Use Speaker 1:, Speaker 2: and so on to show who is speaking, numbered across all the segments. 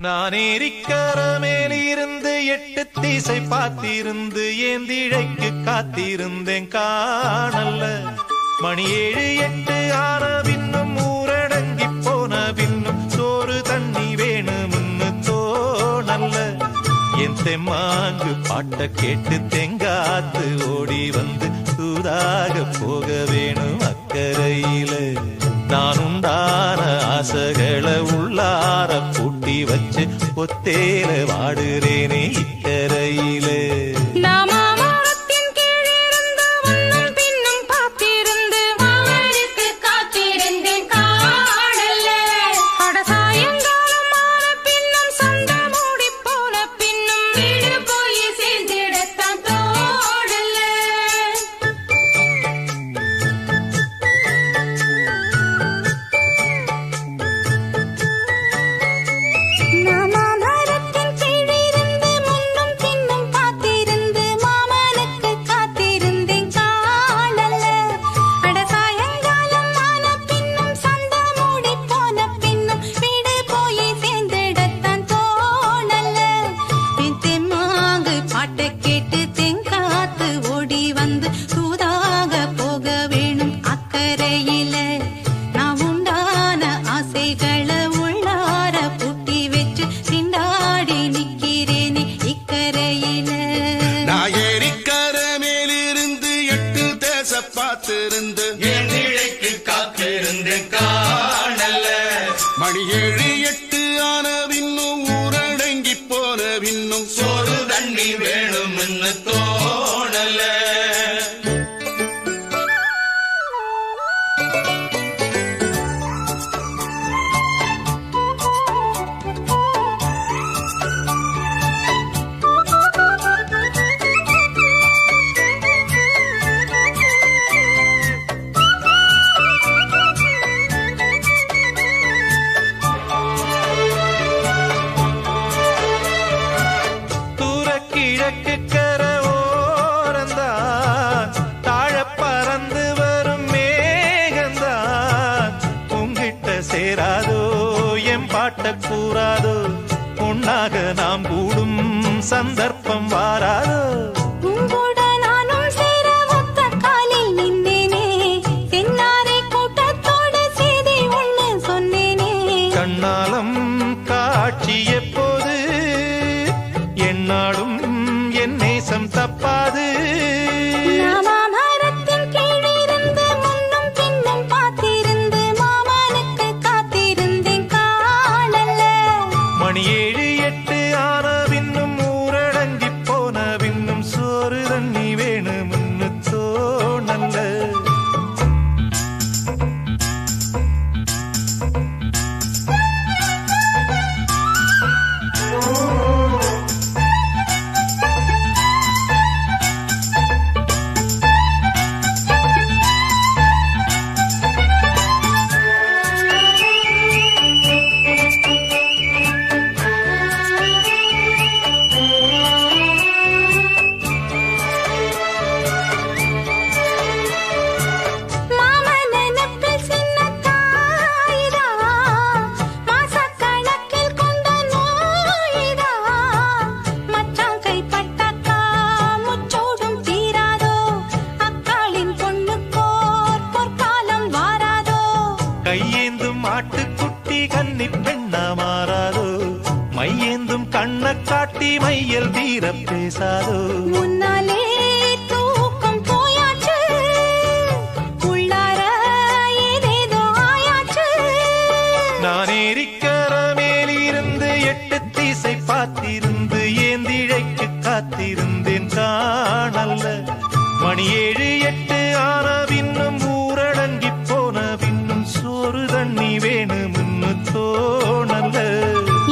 Speaker 1: நான் ஏரிக்கர மேலிருந்து 8 திசை பார்த்திருந்து ஏந்திழைக்கு காத்திருந்தேன் காணல்ல. மணி 7 8 ஆன பின்னும் ஊரடங்கி போன பின்னும் சோறு தண்ணி வேணும்னு தோணல்ல. என் தெம்மாங்கு பாட்ட கேட்டு தெங்காத்து ஓடி வந்து சூதாக போக வேணும் அக்கறையில. நான் உண்டான ஆசைகளை உள்ளார பூட்டி வச்சு ஒத்தேல வாடுறேனே இக்கரையில.
Speaker 2: பார்த்திருந்து ஏந்திழைக்கு காத்திருந்தேன் காணல்ல. மணி 7 8 ஆன பின்னும் ஊரடங்கி போன பின்னும் சோறு தண்ணி வேணும்னு தோணல.
Speaker 1: கிழக்கு கர ஓரந்தான் தாழ பறந்து வரும் மேகந்தான் உங்கிட்ட சேராதோ என் பாட்ட கூறாதோ. உன்னாக நாம் கூடும் சந்தர்ப்பம் வாராதோ. கண்ணாலம் காட்சி எப்போது என்னாலும் என் நேசம் தப்பாது. மணி 7 8 ஆன பின்னும் ஊரடங்கி போன பின்னும் சோறு தண்ணி வேணும்னு தோணல்ல. கையேந்தும் ஆட்டுக்குட்டி கன்னி பெண்ணா மாறாதோ. மையேந்தும் கண்ண காட்டி மையல் தீர பேசாதோ.
Speaker 3: முன்னாலே தூக்கம் போயாச்சு உள்ளார ஏதேதோ ஆயாச்சு.
Speaker 1: நான் ஏரிக்கர மேலிருந்து 8 திசை பார்த்திருந்து ஏந்திழைக்கு காத்திருந்தேன் காணல்ல. மணி 7 8 ஆன பின்னும் ஊரடங்கி போன பின்னும் சோறு தண்ணி வேணும்னு தோணல்ல.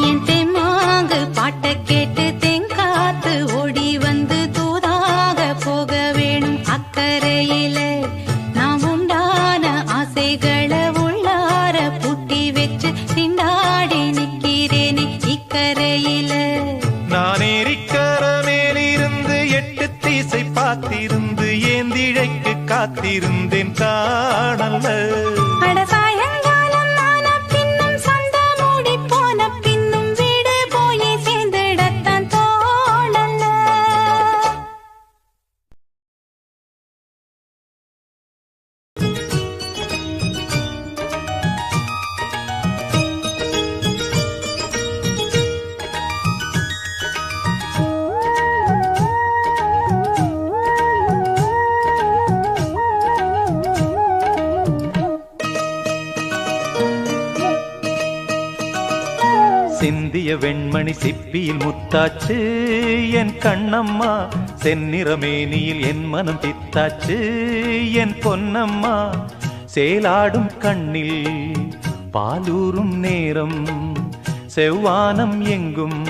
Speaker 3: என் தெம்மாங்கு பாட்ட கேட்டு தெங்காத்து ஓடி வந்து தூதாக போக வேணும் அக்கறையில. நாம் உண்டான ஆசைகளை உள்ளார பூட்டி வச்சு திண்டாடி நிக்கிறேனே இக்கரையில. நான்
Speaker 1: ஏரிக்கர மேலிருந்து 8 திசை பார்த்திருந்து ஏந்திழைக்கு காத்திருந்தேன் காணல்ல.
Speaker 3: சாயங்காலம் ஆன பின்னும் சந்த மூடி போன பின்னும் வீடு
Speaker 1: சிந்திய வெண்மணி சிப்பியில் முத்தாச்சு என் கண்ணம்மா, செந்நிறமேனியில் என் மனம் பித்தாச்சு என் பொன்னம்மா. சேலாடும் கண்ணில் பாலூரும் நேரம், செவ்வானம் எங்கும்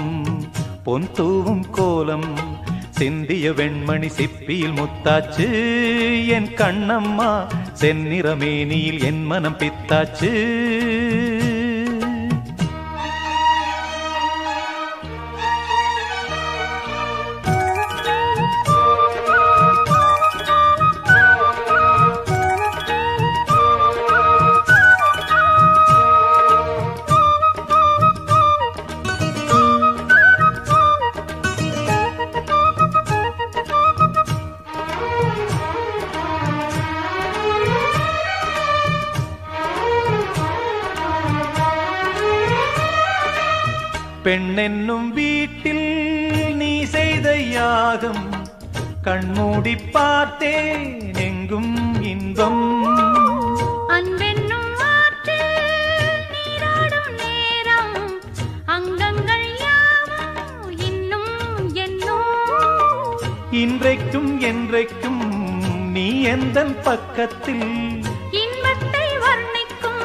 Speaker 1: பொன் தூவும் கோலம். சிந்திய வெண்மணி சிப்பியில் முத்தாச்சு என் கண்ணம்மா, செந்நிறமேனியில் என் மனம் பித்தாச்சு. பெண்ணென்னும் வீட்டில் நீ செய்த யாகம், கண்மூடி பார்த்தேன் எங்கும் இன்பம்.
Speaker 3: அன்பென்னும் ஆற்றில் நீராடும் நேரம், அங்கங்கள் யாவும் இன்னும் என்னும்.
Speaker 1: இன்றைக்கும் என்றைக்கும் நீ எந்தன் பக்கத்தில்,
Speaker 3: இன்பத்தை வர்ணிக்கும்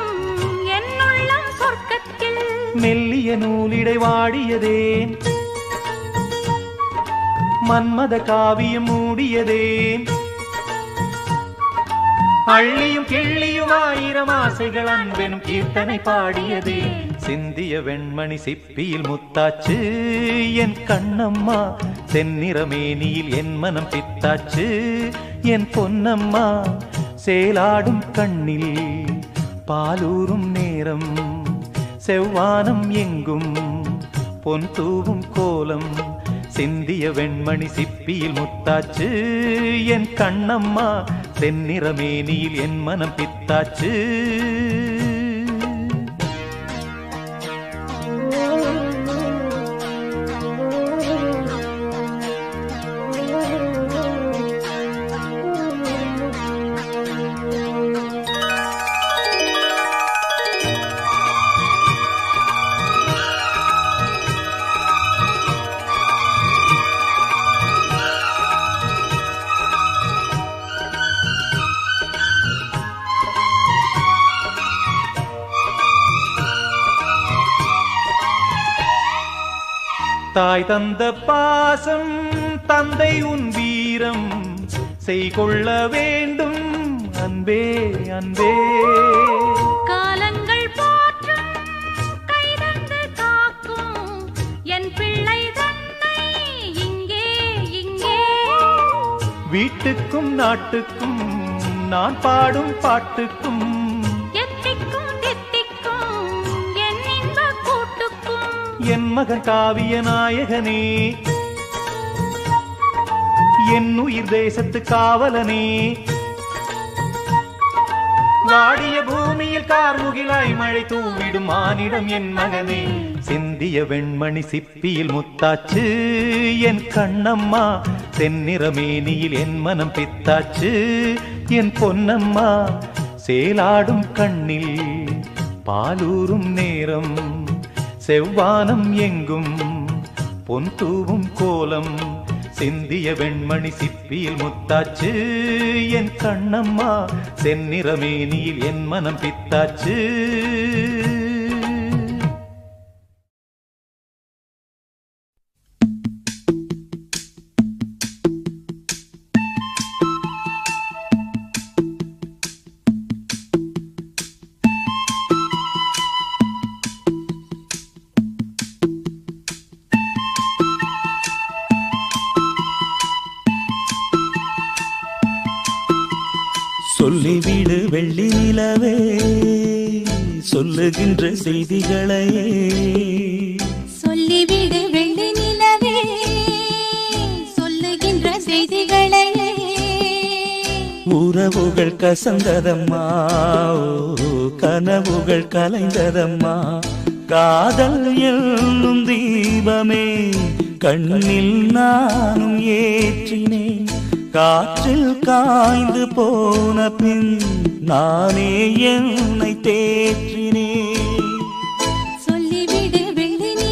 Speaker 3: என்னுள்ளம் சொர்க்கத்தில்.
Speaker 1: மெல்லிய நூலிடை வாடியதேன், மன்மத காவியம் மூடியதேன். அள்ளியும் கிள்ளியும் ஆயிரம் ஆசைகள் அன்பெனும் கீர்த்தனை பாடியதே. சிந்திய வெண்மணி சிப்பியில் முத்தாச்சு என் கண்ணம்மா, செந்நிறமேனியில் என் மனம் பித்தாச்சு என் பொன்னம்மா. சேலாடும் கண்ணில் பாலூரும் நேரம், செவ்வானம் எங்கும் பொன் தூவும் கோலம். சிந்திய வெண்மணி சிப்பியில் முத்தாச்சு என் கண்ணம்மா, செந்நிறமேனியில் என் மனம் பித்தாச்சு. தாய் தந்த பாசம் தந்தை உன் வீரம், செய்கொள்ள வேண்டும் அன்பே அன்பே.
Speaker 3: காலங்கள் போற்றும் கைதந்து காக்கும் என் பிள்ளை தன்னை இங்கே இங்கே.
Speaker 1: வீட்டுக்கும் நாட்டுக்கும் நான் பாடும் பாட்டுக்கும், என் மகன் காவிய நாயகனே, என் உயிர் தேசத்து காவலனே. வாடிய பூமியில் கார்முகிலாய் மழை தூவிடும் மானிடம் என் மகனே. சிந்திய வெண்மணி சிப்பியில் முத்தாச்சு என் கண்ணம்மா, தென்னிறமேனியில் என் மனம் பித்தாச்சு என் பொன்னம்மா. சேலாடும் கண்ணில் பாலூரும் நேரம், செவ்வானம் எங்கும் பொன் தூவும் கோலம். சிந்திய வெண்மணி சிப்பியில் முத்தாச்சு என் கண்ணம்மா, செந்நிறமேனியில் என் மனம் பித்தாச்சு.
Speaker 4: சொல்லிவிடு வெள்ளி நிலவே, சொல்லுகின்ற செய்திகளையே.
Speaker 3: சொல்லிவிடு வெள்ளி நிலவே, சொல்லுகின்ற செய்திகளையே.
Speaker 4: உறவுகள் கசந்ததம்மா, கனவுகள் கலைந்ததம்மா. காதல் என்னும் தீபமே கண்ணில் நானும் ஏற்றினேன். காற்றில் காய்ந்து போன பின் நானே என்னை தேற்றினேன்.
Speaker 3: சொல்லிவிடு வெள்ளி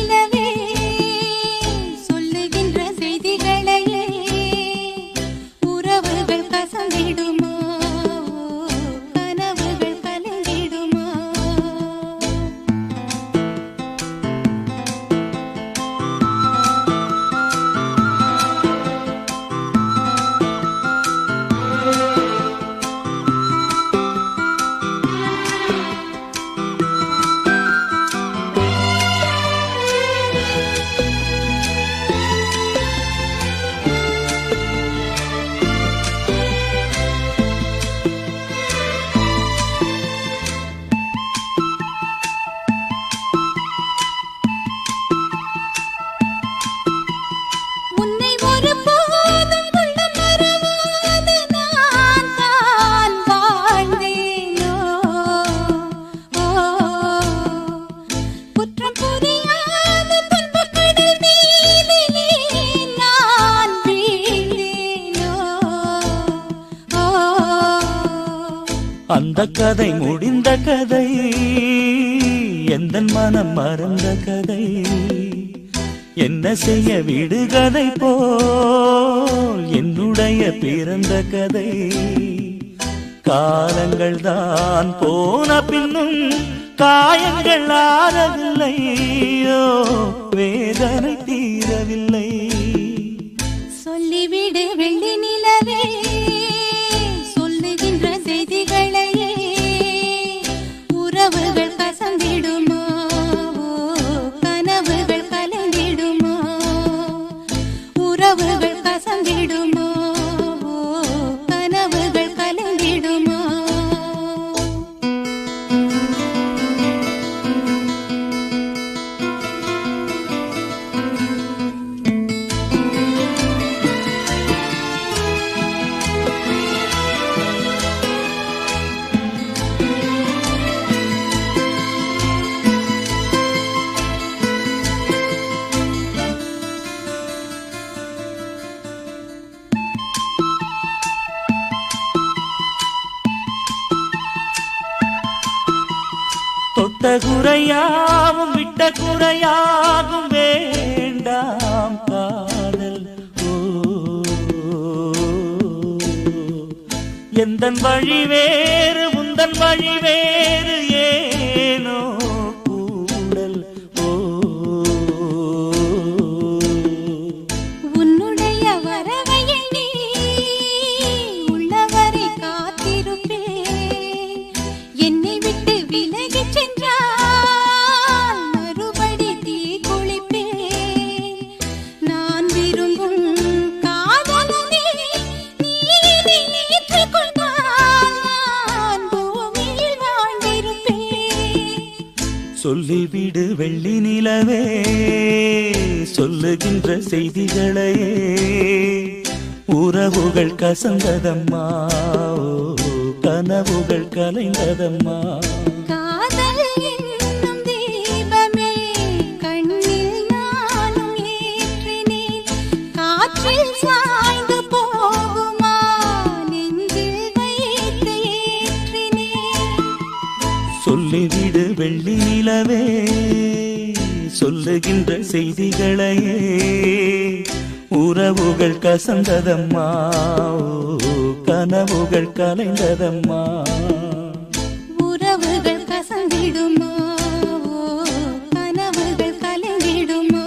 Speaker 4: அந்த கதை முடிந்த கதை, எந்தன் மனம் மறந்த கதை. என்ன செய்ய விடுகதை போல் என்னுடைய பிறந்த கதை. காலங்கள் தான் போன பின்னும் காயங்கள் ஆறவில்லையோ, வேதனை தீரவில்லை.
Speaker 3: சொல்லிவிடு வெள்ளி நிலவே, சொல்லுகின்ற செய்திகளையே. உறவுகள் கசந்திடுமா, கனவுகள் கலந்திடுமா. உறவுகள் கசந்திடுமா, கனவுகள் கலந்திடுமா.
Speaker 4: தொட்ட குறையாவும் விட்ட குறையாகும் வேண்டாம் காதல். ஓ, எந்தன் வழி வேறு உந்தன் வழி வேறு, ஏனோ கூடல். ஓ,
Speaker 3: உன்னுடைய வரவை எண்ணி உள்ளவரை காத்திருப்பேன். என்னை விட்டு விலகிச் சென்றால் மறுபடி தீ குளிப்பேன். நான் விரும்பும் காதலனே நீ ஏற்றுக் கொண்டால் நான் பூமியில் வாழ்ந்திருப்பேன்.
Speaker 4: சொல்லிவிடு வெள்ளி நிலவே, சொல்லுகின்ற செய்திகளையே. உறவுகள் கசந்ததம்மா, கனவுகள் கலைந்ததம்மா.
Speaker 3: காதல் என்னும் தீபமே கண்ணில் நானும் ஏற்றினேன். காற்றில் சாய்ந்து போகுமா, நெஞ்சில் வைத்து ஏற்றினேன்.
Speaker 4: சொல்லிவிடு வெள்ளி நிலவே, சொல்லுகின்ற செய்திகளையே. உறவுகள் கசந்ததம்மா, கனவுகள் கலைந்ததம்மா.
Speaker 3: உறவுகள் கசந்திடுமா, கனவுகள் கலந்திடுமா.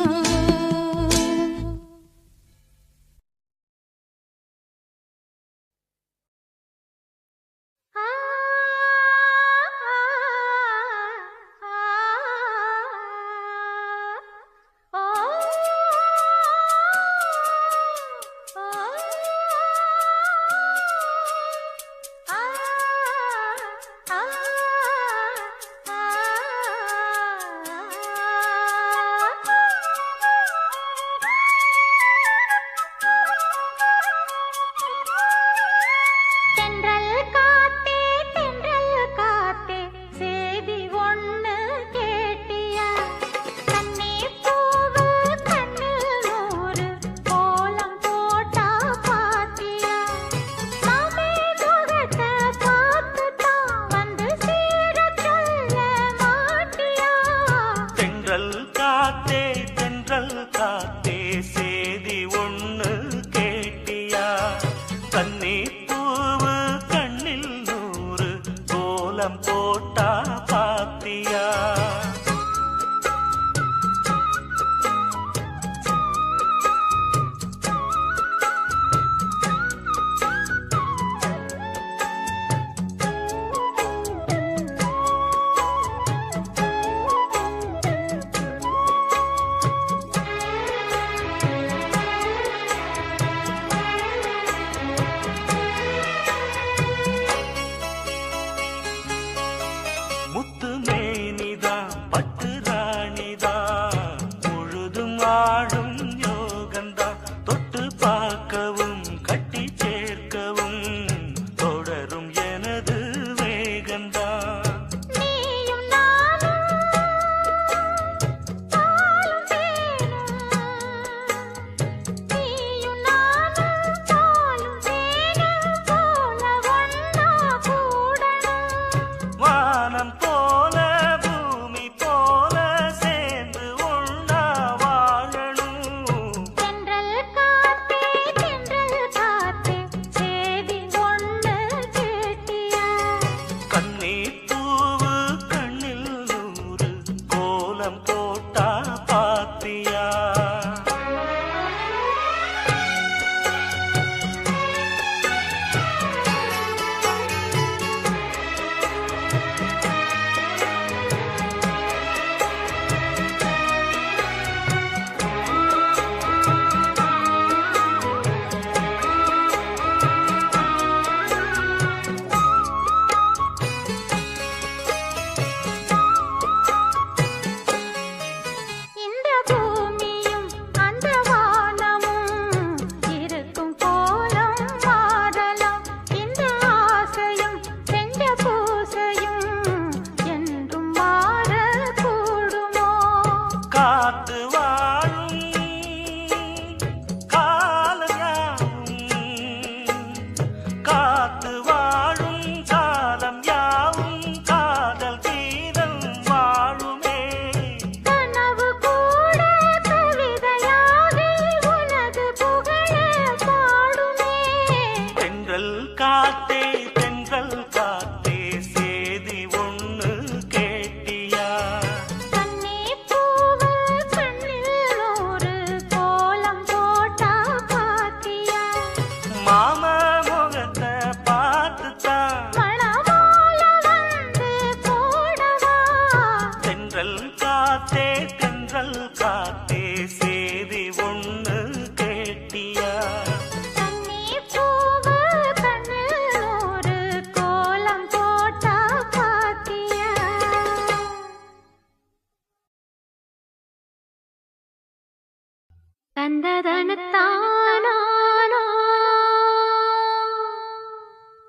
Speaker 3: தந்ததனத்தானா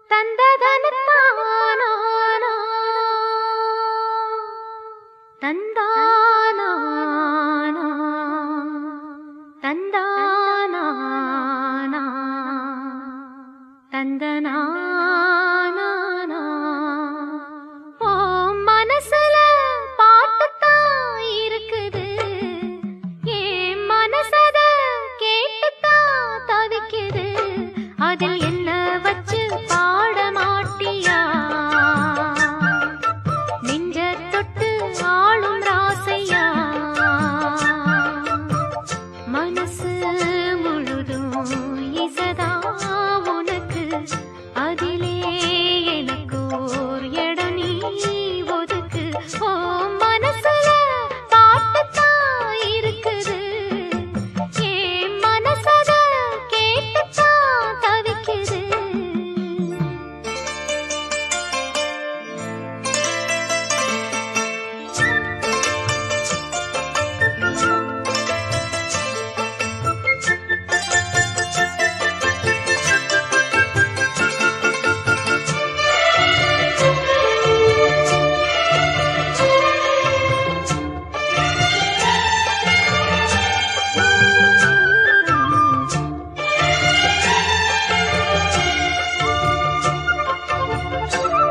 Speaker 3: தந்ததனத்தானா தந்தானா தந்தானா தந்தனா ஓ மனசுல பாட்டுத்தான் இருக்குது ஏன் மனசத கேட்டுத்தான் தவிக்குது அதில் என்ன வச்சு பாட மாட்டியா நெஞ்ச தொட்டு ஆளும் ராசையா மனசு முழுதும் இசதா உனக்கு அதிலே எனக்கு ஓர் இடம் நீ ஒதுக்கு ஓ மனசுல பாட்டுத்தான் இருக்குது ஏன் மனசத கேட்டுத்தான் தவிக்குது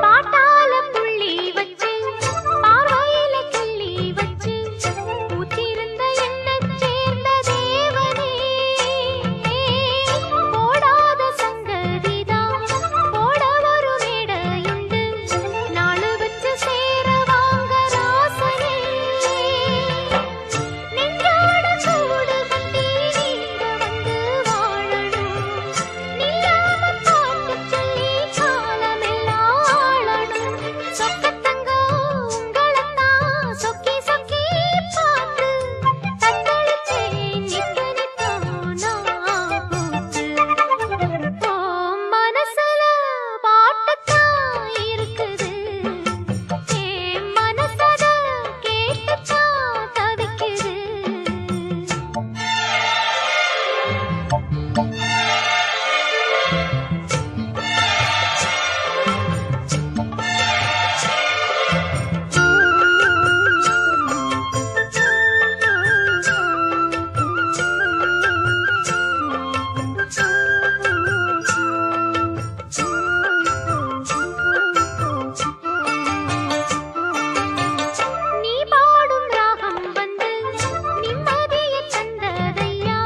Speaker 3: பாட்டால புள்ளி வச்சு பார்வையில கிள்ளி வச்சு ஊத்திருந்த எண்ணச் சேர்ந்த தேவனே போடாத சங்கதிதான் போட ஒரு மேடையுண்டு நாளு வச்சு சேர வாங்க ராசனே நெஞ்சோட கூடு கட்டி நீங்க வந்து வாழணும் நில்லாம பாட்டு சொல்லி காலமெல்லாம் ஆளணும் சொக்கத்தங்க உங்களத்தான் சொக்கி சொக்கி பார்த்து தத்தளிச்சே நிக்க நித்தானா போச்சு ஓ மனசுல பாட்டுத்தான் இருக்குது ஏன் மனசத கேட்டுத்தான் தவிக்குது நீ பாடும் ராகம் வந்து நிம்மதிய தந்ததையா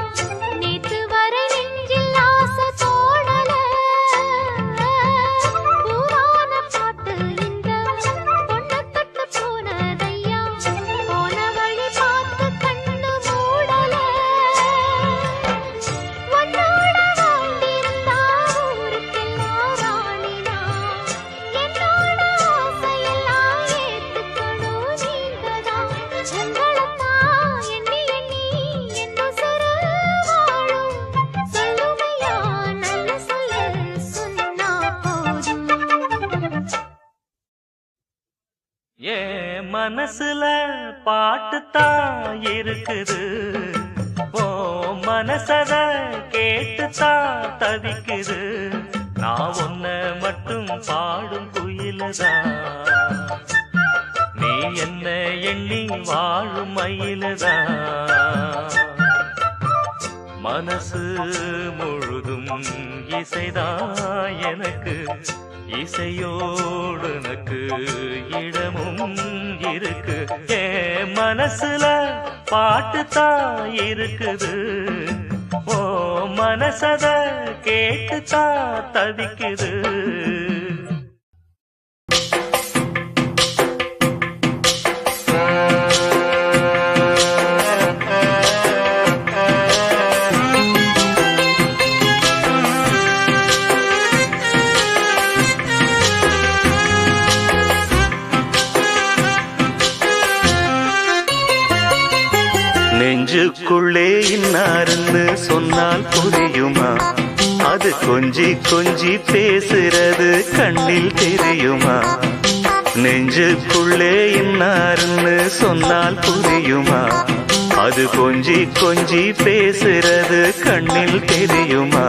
Speaker 3: நேத்து வரை நெஞ்சில் ஆசை தோணல பூவான பாட்டு இந்த பொண்ணு தொட்டு போனதையா போன வழி பார்த்து கண்ணு மூடல உன்னோட வாழ்ந்திருந்தா ஊருக்கெல்லாம் ராணினா என்னோட ஆசையெல்லாம் ஏத்துக்கணும் நீங்கதான் உங்களத்தான் எண்ணி எண்ணி என்னும் சுரு வாழும் சொல்லுமையா நல்ல சொல்ல சொன்னா போதும்
Speaker 4: ஏ மனசுல பாட்டுத்தான் இருக்குது ஓ மனசத கேட்டுத்தான் தவிக்குது நான் உன்ன மட்டும் பாடும் குயிலதான் நீ என்ன எண்ணி வாழும் மயிலதான் மனசு முழுதும் இசைதான் எனக்கு இசையோடு எனக்கு இடமும் இருக்கு ஏன் மனசுல பாட்டுத்தான் இருக்குது ஓ மனசத கேட்டுத்தான் தவிக்குது நெஞ்சுக்குள்ளே இன்னாருன்னு சொன்னால் புரியுமா அது கொஞ்சி கொஞ்சி பேசுறது கண்ணில் தெரியுமா நெஞ்சுக்குள்ளே இன்னாருன்னு சொன்னால் புரியுமா அது கொஞ்சி கொஞ்சி பேசுறது கண்ணில் தெரியுமா?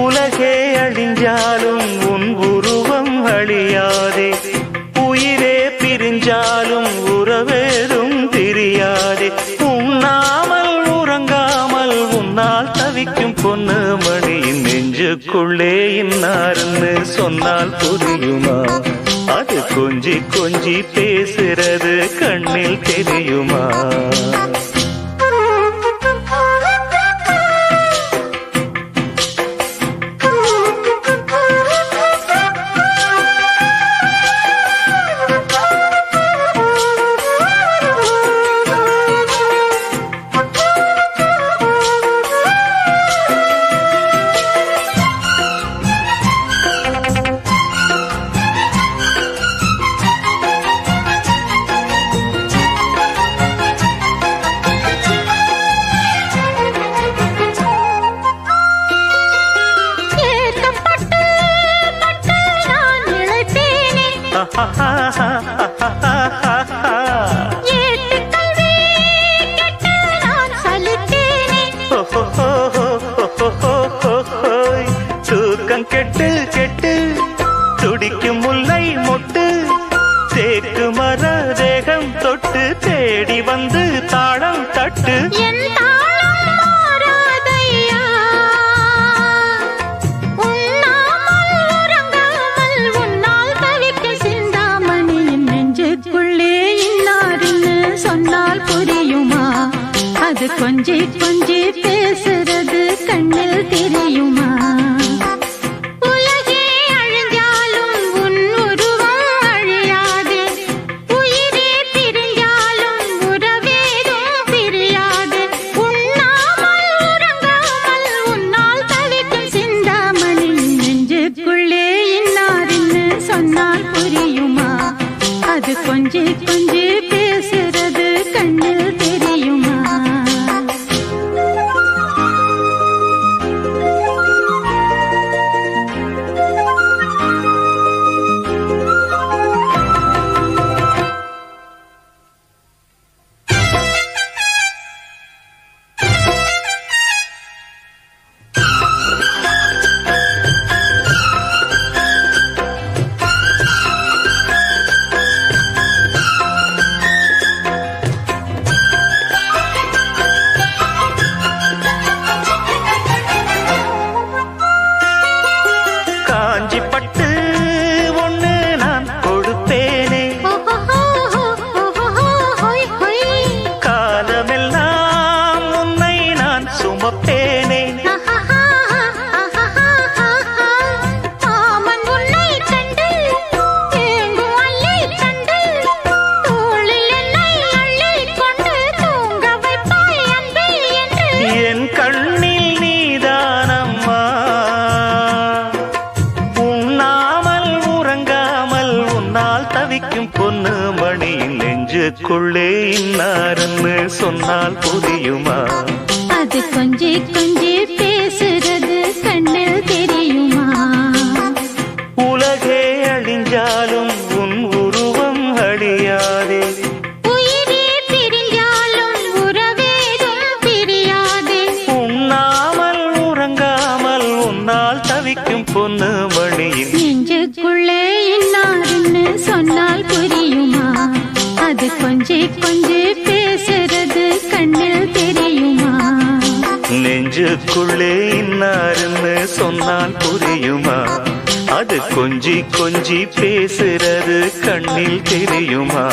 Speaker 4: உலகே அழிஞ்சாலும் உன் உருவம் அழியாதே, உயிரே பிரிஞ்சாலும் உறவேதும் தெரியாதே. உண்ணாமல் உறங்காமல் உன்னால் தவிக்கும் பொண்ணு மணியின் நெஞ்சுக்குள்ளே இன்னார்னு சொன்னால் புரியுமா? அது கொஞ்சி கொஞ்சி பேசுறது கண்ணில் தெரியுமா? தூக்கம் கெட்டு கெட்டு துடிக்கும் முல்லை மொட்டு, தேக்கு மர தேகம் தொட்டு தேடி வந்து தாளம் தட்டு.
Speaker 5: அது கொஞ்சி கொஞ்சி பேசுறது கண்ணில் தெரியுமா? உலகே அழிஞ்சாலும் உன் உருவம் அழியாது, உயிரே பிரிஞ்சாலும் உறவேதும் பிரியாது. உண்ணாமல் உறங்காமல் உன்னால் தவிக்கும் சிந்தாமணி நெஞ்சுக்குள்ளே இன்னார்னு சொன்னால் புரியுமா? அது கொஞ்சி கொஞ்சி பேசுறது கண்ணில் தெரியுமா?
Speaker 4: பொண்ணு மணியின் நெஞ்சுக்குள்ளே இன்னார்னு சொன்னால் புரியுமா?
Speaker 5: அது கொஞ்சி கொஞ்சி பேசுறது கண்ணில் தெரியுமா?
Speaker 4: உலகே அழிஞ்சாலும் உன் உருவம் அழியாதே,
Speaker 5: உயிரே பிரிஞ்சாலும் உறவேதும் பிரியாதே.
Speaker 4: உண்ணாமல் உறங்காமல் உன்னால் தவிக்கும் பொண்ணு மணியின்
Speaker 5: நெஞ்சுக்குள்ளே இன்னார்னு சொன்னால் புரியுமா? அது கொஞ்சி கொஞ்சி பேசுறது கண்ணில் தெரியுமா?
Speaker 4: நெஞ்சுக்குள்ளே இன்னார்னு சொன்னால் புரியுமா? அது கொஞ்சி கொஞ்சி பேசுறது கண்ணில் தெரியுமா?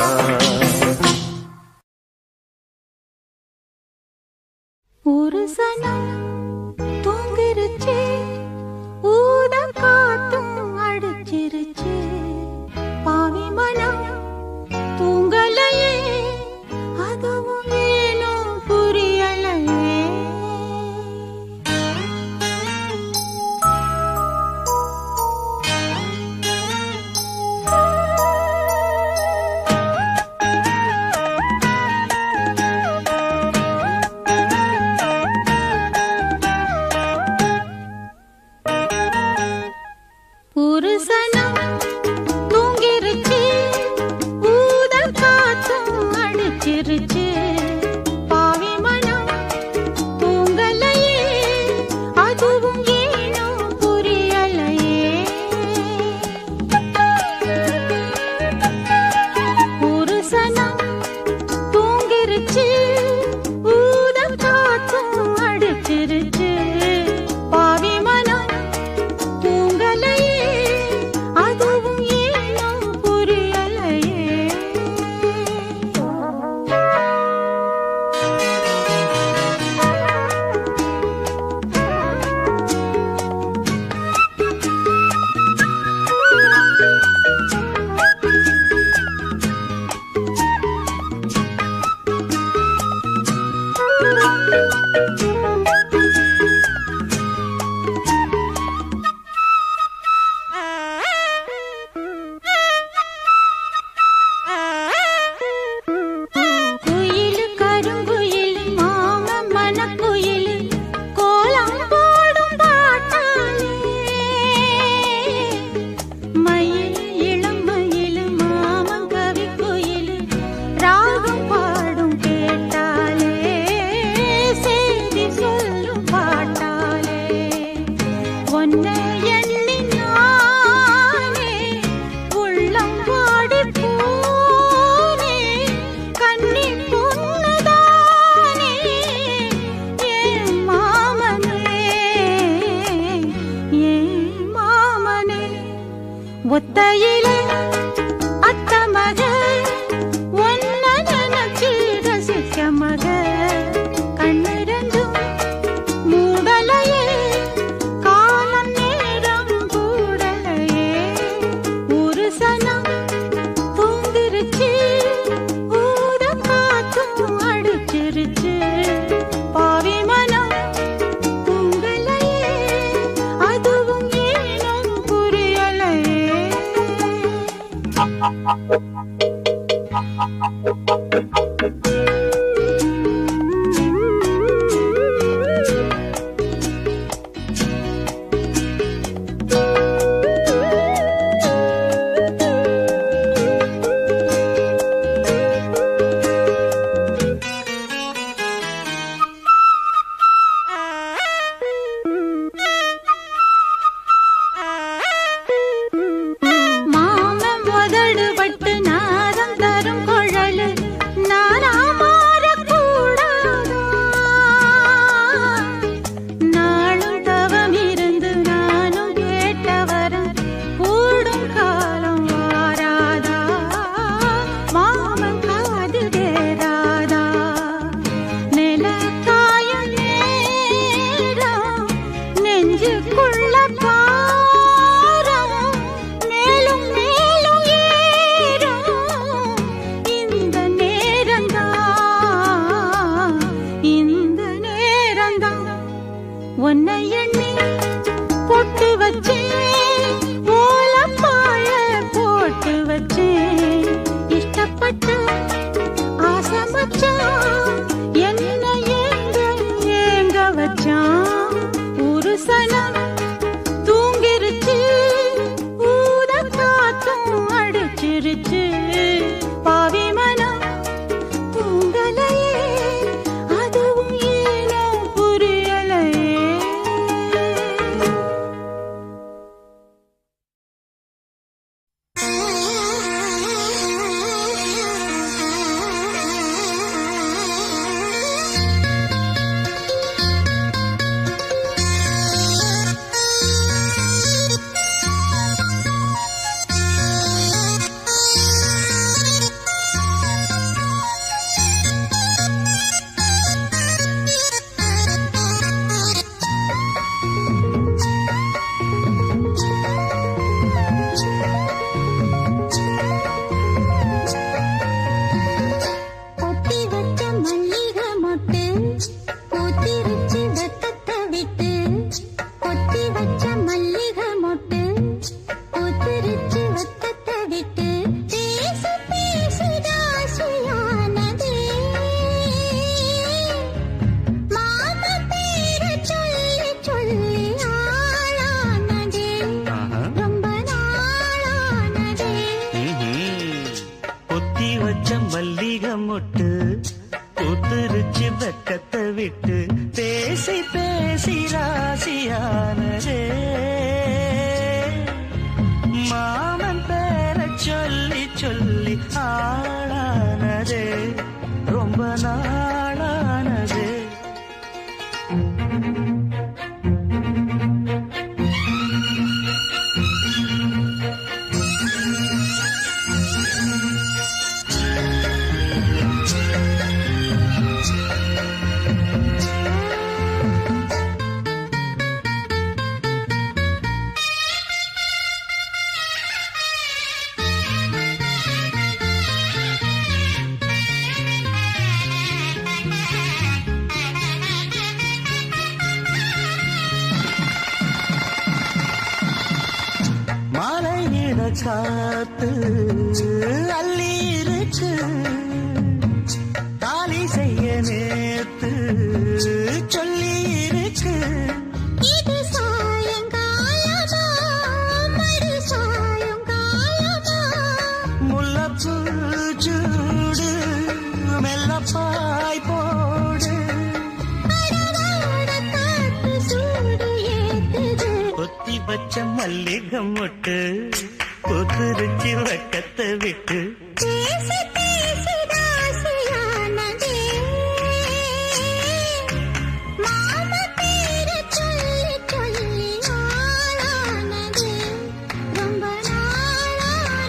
Speaker 5: ஒரு சனம் தூங்கிருச்சு, ஊத காத்தும் அடிச்சிருச்சு, பாவி மனம் தூங்கலையே, அதுவும் ஏனோ புரியலையே. ஒரு சனம் தூங்கிருச்சு, வீட்டிலே அத்த மக ஒன்ன நினைச்சு ரசிச்ச மக கண்ணிரண்டும் மூடலையே காலம் நேரம் கூடலையே ஒரு சனம் தூங்கிருச்சு ஊத காத்தும் அடிச்சிருச்சு பாவி மனம் தூங்கலையே அதுவும் ஏனும் புரியலையே மாமன் உதடு பட்டு நாதம் தரும் குழலு நானா மாறக்கூடாதா நாளும் தவம் இருந்து நானும் கேட்டவரம் கூடும் காலம் வாராதா மாமன் காது தேராதா நிலக்காயும் நேரம் நெஞ்சுக்குள்ள பாரம் மேலும் மேலும் ஏறும் இந்த நேரம்தான் உன்னை எண்ணி பொட்டு வச்சேன் ஓலப்பாழ போட்டு வச்சேன் இஷ்டப்பட்டு ஆசை மச்சான் என்ன ஏங்க வச்சான் ஒரு சனம் தூங்கிருச்சு ஊத காத்தும் அடிச்சிருச்சு பாவி மனம் தூங்கலையே அதுவும் ஏனோ புரியலையே பொத்தி வச்ச மல்லிகை மொட்டு பூத்திருச்சு வெக்கத்தை விட்டு பொத்தி வச்ச மல்லிகை மொட்டு பூத்திருச்சு வெக்கத்தை விட்டு பேசு பேசு ராசியானதே மாமா பேரை சொல்லி சொல்லி ஆளானதே ரொம்ப நாளானதே
Speaker 4: பொத்தி வச்ச மல்லிகை மொட்டு பூத்திருச்சு வெக்கத்தை விட்டு பேசி பேசி ராசியானதே மாமன் பேரை சொல்லி சொல்லி ஆளானதே ரொம்ப நாளானதே மாலையிட காத்து அள்ளி இருக்கு தாலி செய்ய நேத்து சொல்லி இருக்கு
Speaker 5: இது சாயங்காலமா மறு சாயங்காலமா
Speaker 4: முல்லப்பூ சூடு மெல்லப்பாய் போடு
Speaker 5: அடவாட காத்து சூடு ஏத்துது
Speaker 4: பொத்தி வச்ச மல்லிகை மொட்டு பூத்திருச்சு வெக்கத்தை விட்டு
Speaker 5: பேசி பேசி ராசியானதே மாமா பேரை சொல்லி சொல்லி ஆளானதே ரொம்ப நாளானதே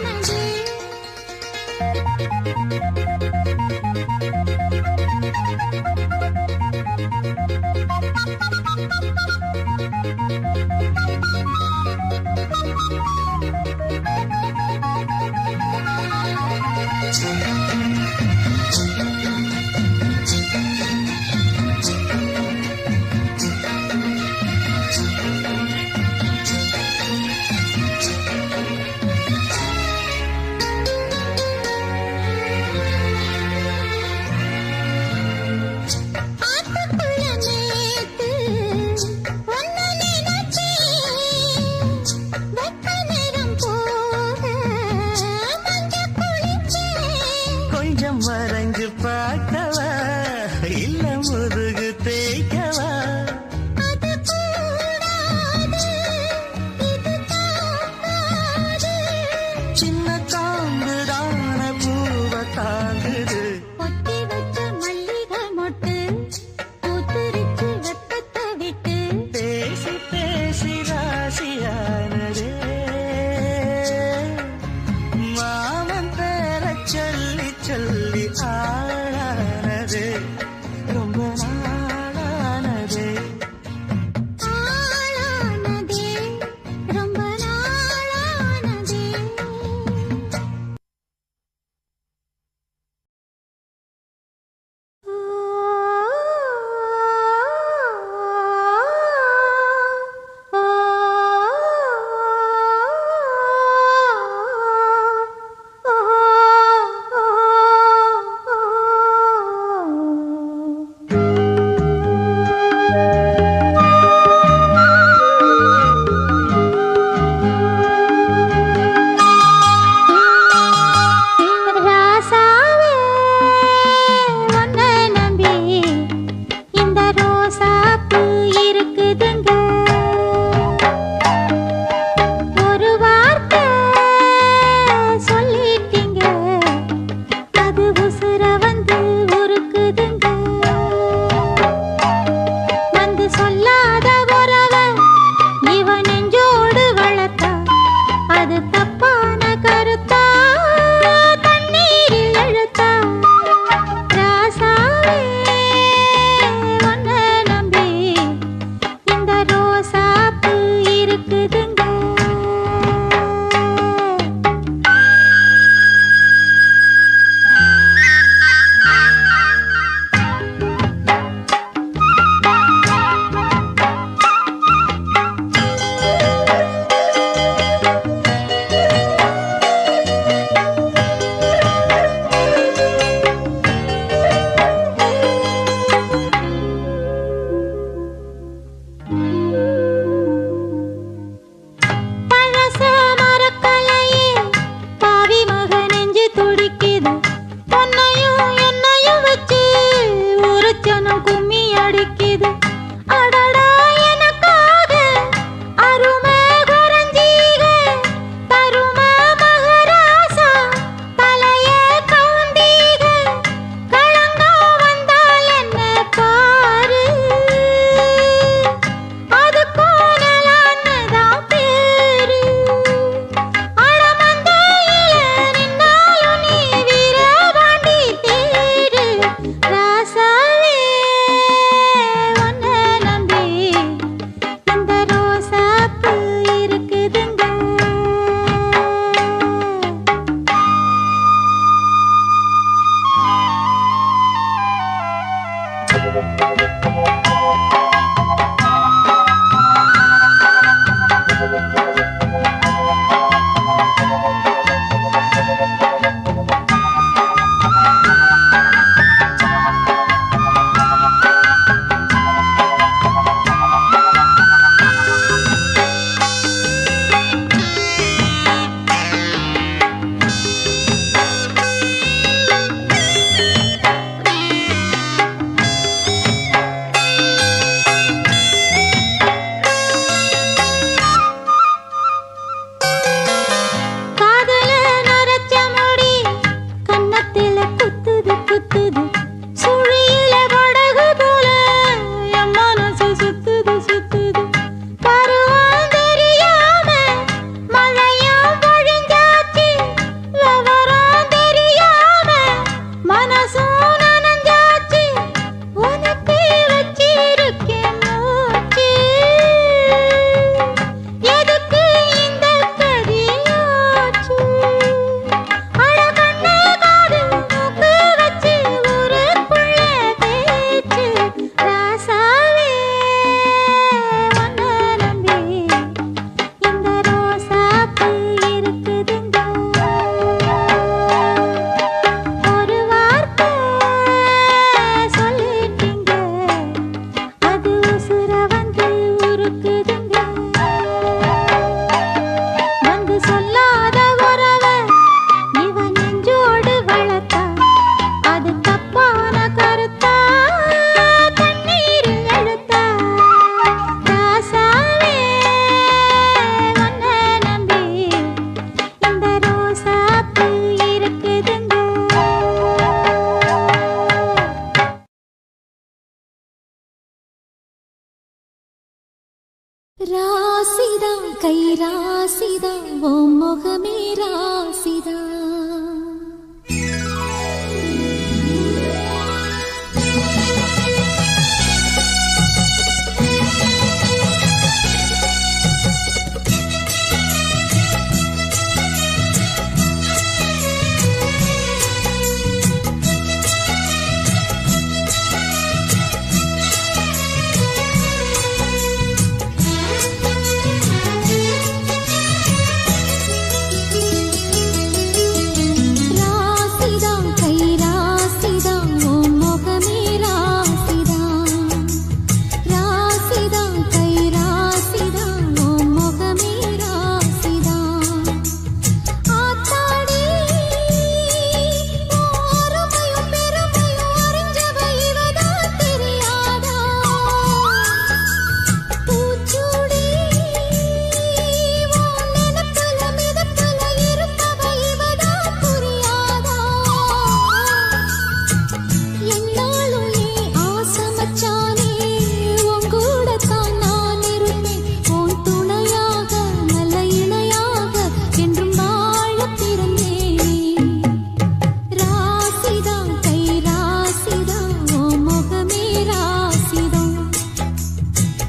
Speaker 3: கை ராசிதா ஓ முகமே ராசிதா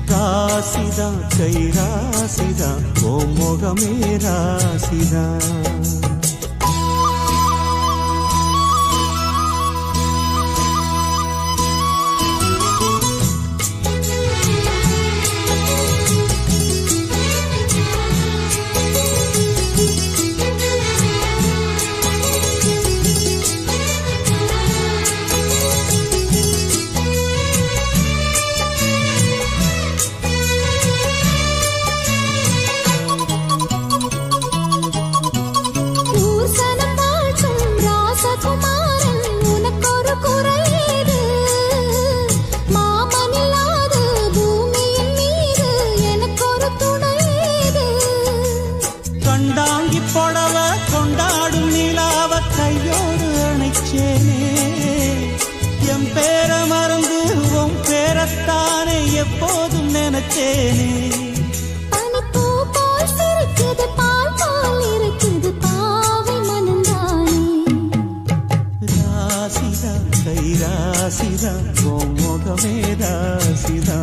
Speaker 4: ராசிதா கை ராசிதா ஓ முகமே ராசிதா கண்டாங்கி புடவ கொண்டாடும் நிலாவ கையோடு அணைச்சேனே என் பேர மறந்து உன் பேரத்தானே எப்போதும் நினைச்சேனே
Speaker 3: பனிப்பூ போல் சிரிக்குது பால் போல் இருக்குது பாவை மனந்தானே
Speaker 4: ராசிதா கை ராசிதா ஓ முகமே ராசிதா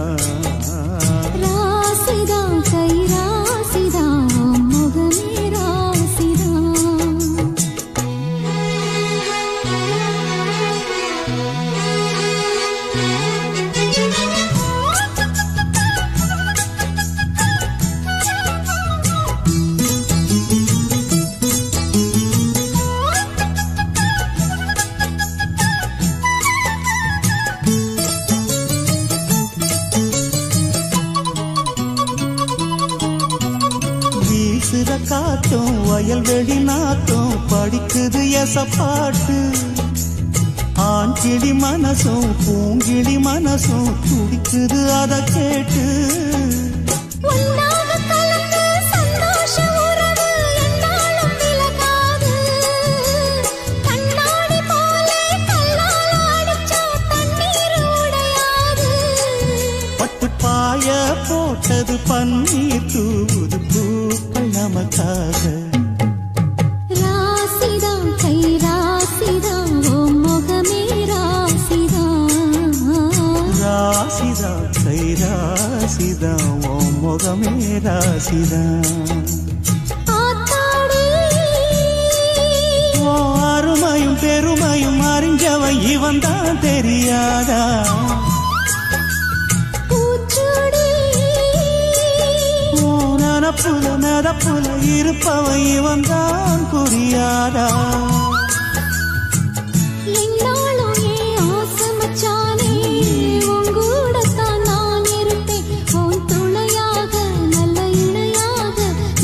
Speaker 3: ராசிதா கை ராசிதா முகமே ராசிதா
Speaker 4: வீசுற காத்தும் வயல்வெளி நாத்தும் படிக்குது எசப்பாட்டு ஆண் கிளி மனசும் பூங்கிளி மனசும் துடிக்குது அத கேட்டு
Speaker 3: உன்னாக கலந்து சந்தோஷ உறவு என்னாலும் விலகாது கண்ணாடி போலே கல்லால் அடிச்சா தண்ணீர் உடையாது
Speaker 4: பட்டு பாய போட்டது பன்னீர் தூது பூக்கள் நமக்காக
Speaker 3: ராசிதா கை ராசிதா ஓ முகமே ராசிதா
Speaker 4: ராசிதா கை ராசிதா ஓ முகமே ராசிதா
Speaker 3: ஆத்தாடி
Speaker 4: ஓ அருமையும் பெருமையும் அறிஞ்சவன் இவன் தான் தெரியாதா
Speaker 3: பூச்சுடி
Speaker 4: ஓ நனப்புல நடப்புல இருப்பவன் இவன் தான் புரியாதா
Speaker 3: என்னாலும் ஏன் ஆசை மச்சானே உன் கூடத்தான் நான் இருப்பேன் உன் துணையாக நல்ல இணையாக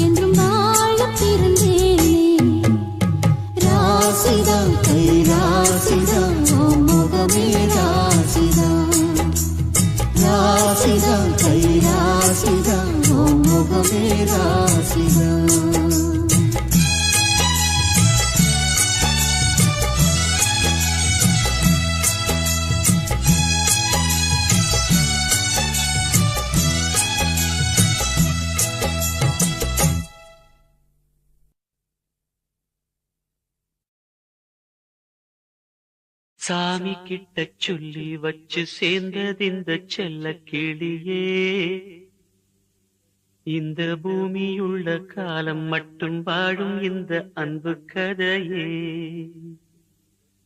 Speaker 3: என்றும் வாழ பிறந்தேனே ராசிதா கை ராசிதா ஓ முகமே ராசிதா ராசிதா கை ராசிதா ஓ முகமே ராசிதா
Speaker 6: சாமி கிட்ட சொல்லி வச்சு சேர்ந்தது இந்த செல்ல கிளியே, இந்த பூமியுள்ள காலம் மட்டும் வாழும் இந்த அன்பு கதையே.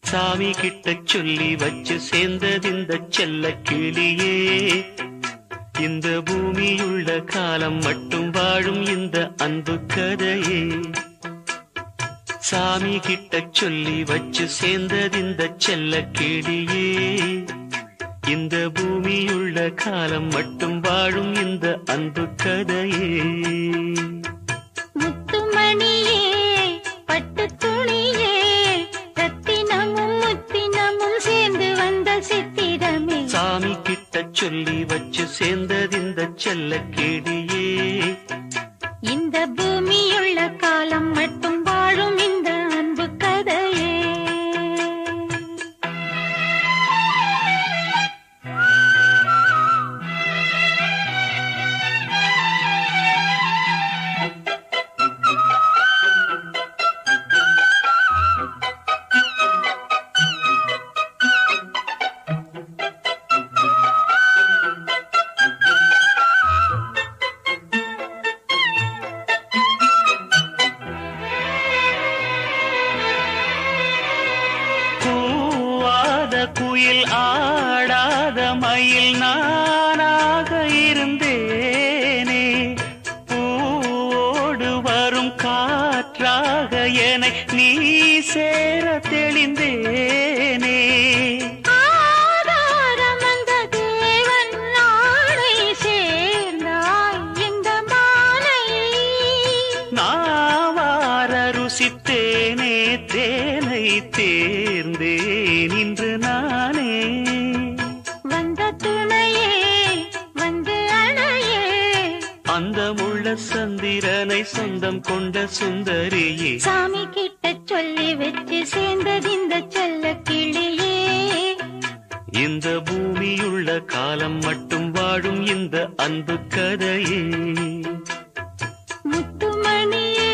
Speaker 6: சாமி கிட்ட சொல்லி வச்சு சேர்ந்தது இந்த செல்ல கிளியே, இந்த பூமியுள்ள காலம் மட்டும் வாழும் இந்த அன்பு கதையே. சாமி கிட்ட சொல்லி வச்சு சேர்ந்தது இந்த செல்ல கிளியே, இந்த பூமியுள்ள காலம் மட்டும் வாழும் இந்த அன்பு கதையே.
Speaker 5: முத்துமணியே பட்டு துணியே, ரத்தினமும் முத்தினமும் சேர்ந்து வந்த சித்திரமே.
Speaker 6: சாமி கிட்ட சொல்லி வச்சு சேர்ந்தது இந்த செல்ல கிளியே,
Speaker 5: இந்த பூமியுள்ள காலம் மட்டும் வாழும் இந்த அன்பு கதையே.
Speaker 6: குயில் ஆடாத மயில் நானாக இருந்தேனே, பூவோடு வரும் காற்றாக என நீ சேர தெளிந்தேனே.
Speaker 5: ஆதாரம் அந்த தேவன் நாளை சேர்ந்தாய் இந்த மாலை.
Speaker 6: நாவார ருசித்தேனே தேனை தேர்ந்தேன் இன்று நானே.
Speaker 5: வந்த துணையே வந்து அணையே,
Speaker 6: அந்த முள்ள சந்திரனை சொந்தம் கொண்ட சுந்தரியே.
Speaker 5: சாமி கிட்ட சொல்லி வச்சு சேர்ந்தது இந்த செல்ல கிளியே,
Speaker 6: இந்த பூமியுள்ள காலம் மட்டும் வாழும் இந்த அன்பு கதையே.
Speaker 5: முத்துமணியே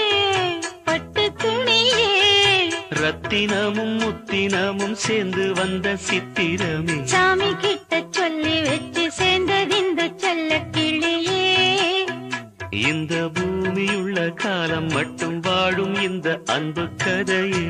Speaker 5: பட்டு துணியே,
Speaker 6: ரத்தினமும் முத்தினமும் சேர்ந்து வந்த சித்திரமே.
Speaker 5: சாமி கிட்ட சொல்லி வச்சு சேர்ந்தது இந்த செல்ல கிளியே,
Speaker 6: இந்த பூமியுள்ள காலம் மட்டும் வாழும் இந்த அன்பு கதையே.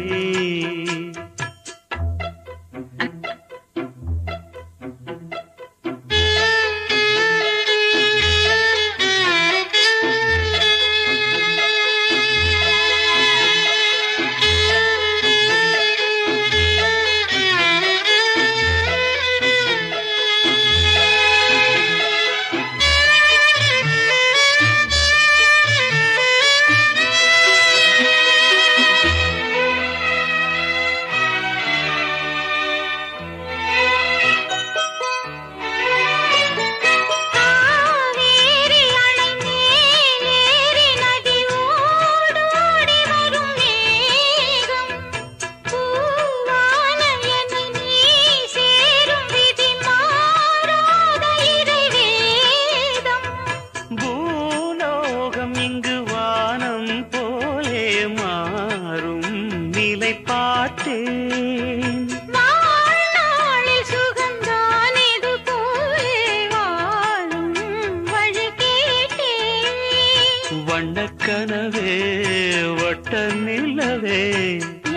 Speaker 5: காவேரி அணை மேல் ஏறி நதி ஓடோடி வரும் மேகம், பூவான என்னை நீ சேரும் விதி மாறாத இறைவேதம்.
Speaker 6: பூலோகம் இங்கு வானம் போலே மாறும் நிலை பார்த்தேன்.
Speaker 5: வாழ்நாளில் சுகந்தான் இது போலே வாழும் வழி கேட்டேன்.
Speaker 6: வண்ணக்கனவே வட்ட நிலவே,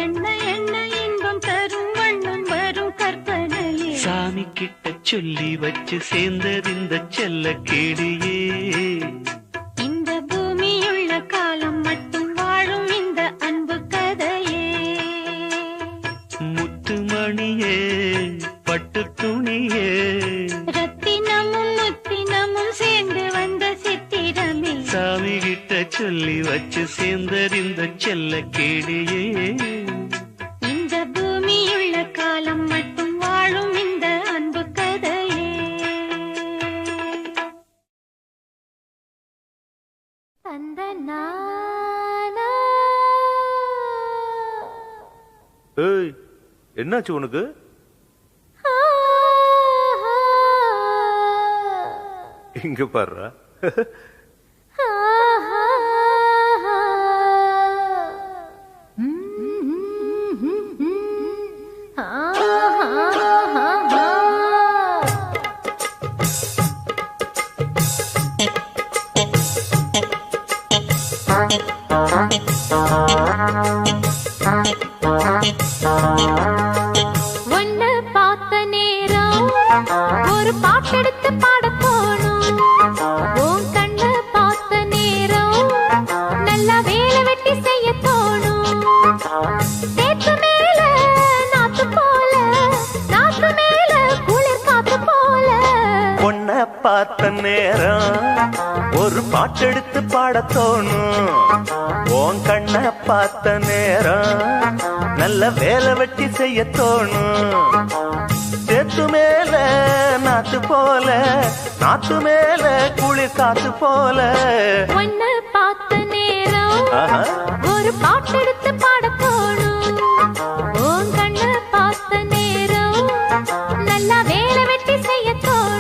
Speaker 5: என்ன என்ன இன்பம் தரும் வண்ணம் வரும் கற்பனையே.
Speaker 6: சாமி கிட்ட சொல்லி வச்சு சேர்ந்தது இந்த செல்ல கிளியே.
Speaker 5: இந்த பூமியுள்ள காலம் மட்டும் வாழும் இந்த அன்பு கதையே.
Speaker 6: முத்துமணியே பட்டு துணியே,
Speaker 5: ரத்தினமும் முத்தினமும் சேர்ந்து வந்த சித்திரமே.
Speaker 6: சாமி கிட்ட சொல்லி வச்சு சேர்ந்தது இந்த செல்ல கிளியே.
Speaker 5: இந்த பூமியுள்ள காலம் மட்டும் வாழும் இந்த அன்பு கதையே. அந்த நானா
Speaker 1: ஏய், என்னாச்சு உனக்கு? இங்க பாருடா.
Speaker 5: ஆஹா ஒன்னு பார்த்த நேரம் ஒரு பாட்டெடுத்து பாட போனோம். உன் கண்ணு பார்த்த நேரம் நல்லா வேலை வெட்டி செய்ய தோணும். தேத்து மேல நாத்து போல, நாத்து மேல குளிர் காத்து போல.
Speaker 1: பொண்ண பார்த்த நேரம் ஒரு பாட்டெடுத்து பாட தோணும். உன் கண்ண பார்த்த நேரம் நல்ல வேலை வெட்டி செய்ய தோணும். சேத்து மேல நாத்து போல, நாத்து மேல குளிர் காத்து போல.
Speaker 5: ஒன்னு பார்த்த நேரம் ஒரு பாட்டெடுத்து பாட தோணும். உன் கண்ணு பார்த்த நேரம் நல்லா வேலை வெட்டி செய்ய தோணும்.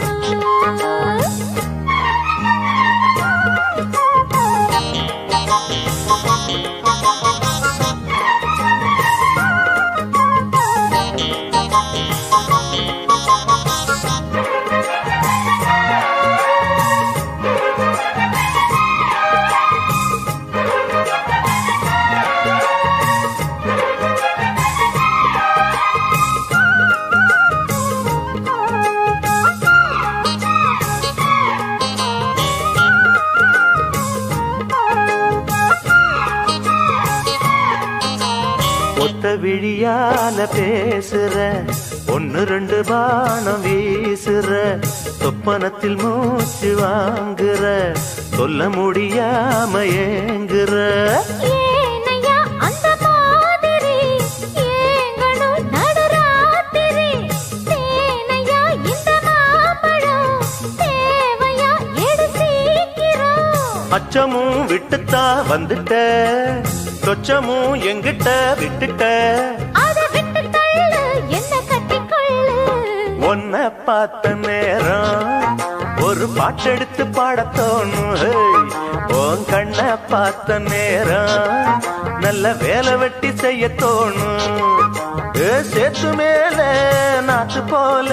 Speaker 1: ஒத்த விழியால பேசுற, ஒன்னு ரெண்டு பானம் வீசுற, சொப்பனத்தில் மூச்சு வாங்குற, சொல்ல முடியாம ஏங்குற.
Speaker 5: ஏனையா அந்த மாதிரி ஏங்கணும் நடுராத்திரி. தேனையா இந்த மாம்பழம் தேவையா எடு சீக்கிரம்.
Speaker 1: அச்சமும் விட்டுத்தா வந்துட்ட, சொச்சமும் எங்கிட்ட விட்டுட்ட.
Speaker 5: அதை விட்டு தள்ளு என்ன கட்டிக்கொள்ளு.
Speaker 1: ஒன்ன பார்த்த நேரம் ஒரு பாட்டெடுத்து பாட தோணும். உன் கண்ண பார்த்த நேரம் நல்ல வேலை வெட்டி செய்ய தோணும். சேத்து மேல நாத்து போல,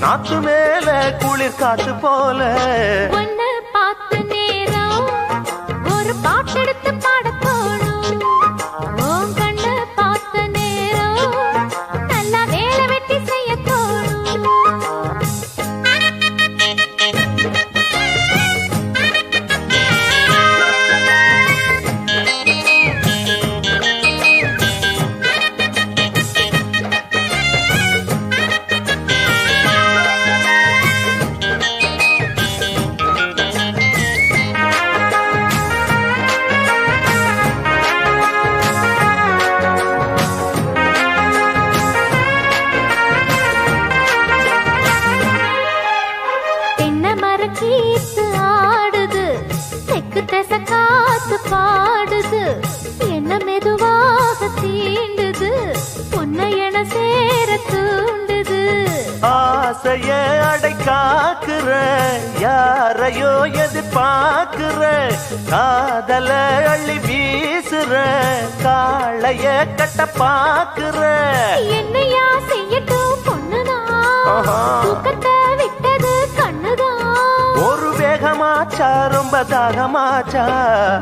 Speaker 1: நாத்து மேல குளிர் காத்து போல.
Speaker 5: ஒன்னு பார்த்த நேரம் ஒரு பாட்டெடுத்து பாட தோணும். உன் கண்ணு பார்த்த நேரம் நல்லா வேலை வெட்டி செய்ய தோணும். கீத்து ஆடுது, தெக்கு தச காத்து பாடுது, என்ன மெதுவாக தீண்டுது, உன்னை என சேர தூண்டுது.
Speaker 1: ஆசைய அடை காக்குற, யாரையோ எதிர்பார்க்கிற, காதல அள்ளி வீசுற, காளைய கட்ட பாக்குற.
Speaker 5: என்னையா செய்யட்டும் பொண்ணுதான், தூக்கத்தை விட்டது கண்ணுதான்.
Speaker 1: ஒரு வேகமாச்சா ரொம்ப தாகமாச்சா.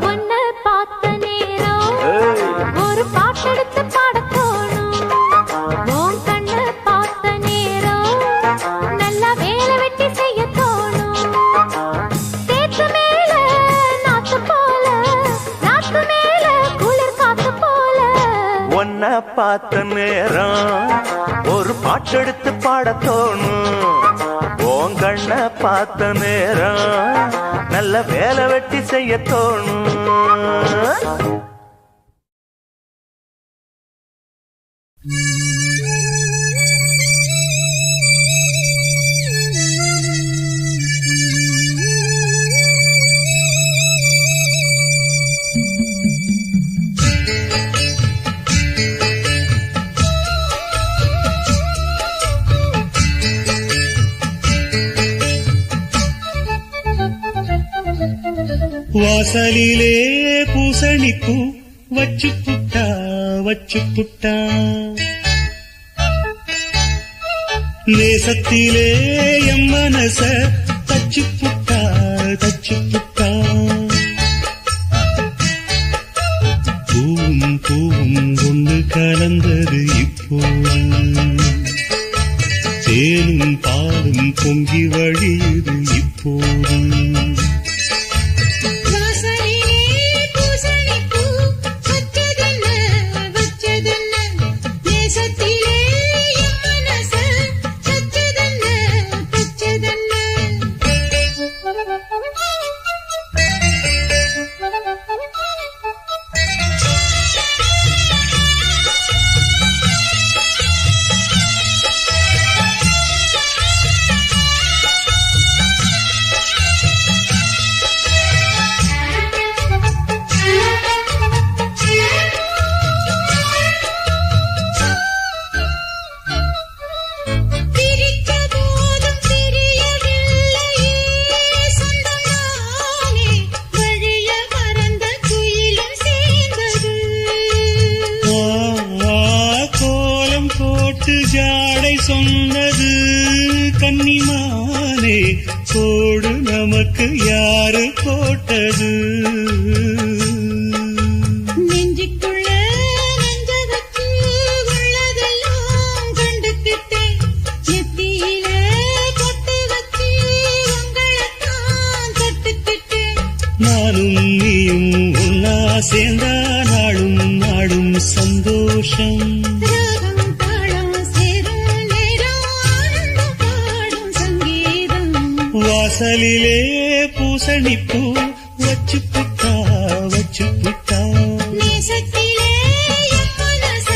Speaker 5: உன்னை பார்த்த நேரம் ஒரு பாட்டெடுத்து பாட தோணும். உன் கண்ணை பார்த்த நேரம் நல்லா வேலை வெட்டி செய்ய தோணும். தேத்து மேல நாத்து போல, நாத்து மேல குளிர் காத்து போல.
Speaker 1: உன்னை பார்த்த நேரம் ஒரு பாட்டெடுத்து பாட தோணும். உன் கண்ணை பார்த்த நேரம் நல்ல வேலை வெட்டி செய்ய தோணும்.
Speaker 4: வாசலிலே பூசணிப்பூ வச்சு புட்டா வச்சு புட்டா, நேசத்திலே எம் மனச தச்சு புட்டா தச்சு புட்டா. பூவும் பூவும் ஒன்று கலந்தது இப்போது தேனும் பாலும் பொங்கி வழியுது இப்போது ஜாடை சொன்னது கன்னிமானே கோடு நமக்கு யாரு போட்டது
Speaker 5: நெஞ்சுக்குள்ள நெஞ்ச வச்சு உள்ளதெல்லாம் கண்டுக்கிட்டேன் நெத்தியில பொட்டு வச்சு உங்களைத்தான் தொட்டுக்கிட்டேன்
Speaker 4: நானும் நீயும் ஒன்னா சேர்ந்தா நாளும் நாடும் சந்தோஷம் வாசலிலே பூசணிப்பூ வச்சு புட்டா வச்சு புட்டா
Speaker 5: நேசத்திலே என் மனச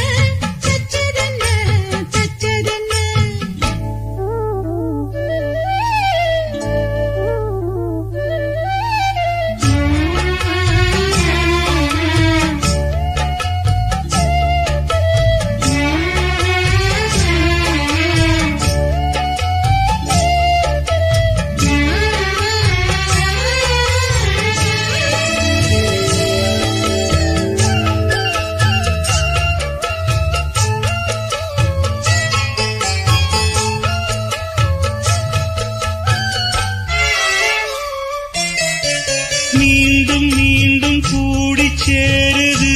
Speaker 5: தச்சதென்ன தச்சதென்ன
Speaker 4: மீண்டும் மீண்டும் கூடி சேருது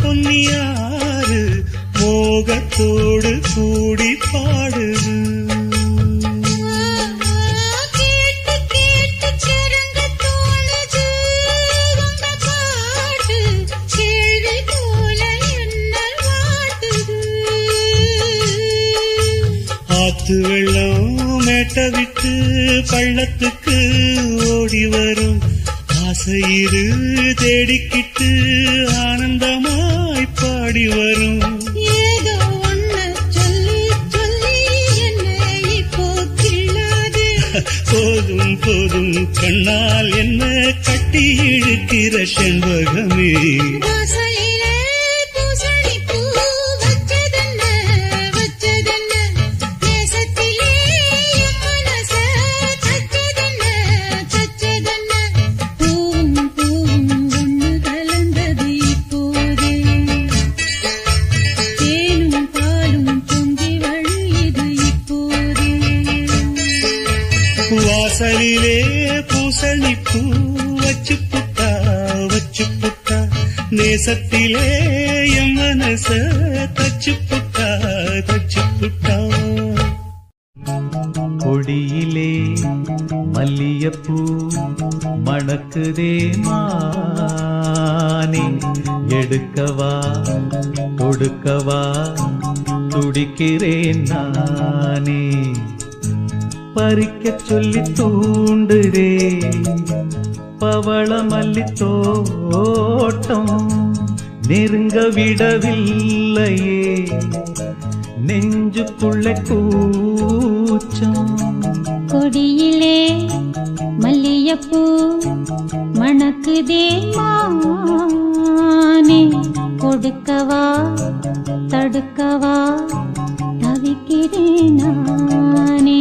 Speaker 4: பொன்னியாறு மோகத்தோடு கூடி பாடுது
Speaker 5: கேட்டு கேட்டு கிறங்க தோணுது உங்க பாட்டு கேள்வி போல என்ன வாட்டுது
Speaker 4: ஆத்து வெள்ளம் மேட்ட விட்டு பள்ளத்துக்கு ஓடி வரும் ஆசையிரு தேடிக்கிட்டு ஆனந்தமாய் பாடி வரும்
Speaker 5: ஏதோ ஒன்ன சொல்லி சொல்லி என்ன இப்போ கிள்ளாது
Speaker 4: போதும் போதும் கண்ணால் என்ன கட்டி இழுக்கிற செண்பகமே
Speaker 5: வாசலிலே பூசணிப்பூ வச்சதென்ன வச்சதென்ன நேசத்திலே என் மனச தச்சதென்ன தச்சதென்ன பூவும் பூவும் ஒன்று கலந்தது இப்போதே தேனும் பாலும் பொங்கி வழியுது இப்போதே
Speaker 4: வாசலிலே பூசணிப்பூ வச்சு புட்டா நேசத்திலே என் மனச தச்சு புட்டா
Speaker 7: கொடியிலே மல்லியப்பூ மணக்குதே மானே எடுக்கவா கொடுக்கவா துடிக்கிறேன் நானே பறிக்கச் சொல்லி தூண்டுதே பவள மல்லி தோட்டம் நெருங்க விடவில்லையே நெஞ்சுக்குள்ளே கூச்சம்
Speaker 5: கொடியிலே மல்லியப்பூ மணக்குதே மானே கொடுக்கவா தடுக்கவா தவிக்கிறேன் நானே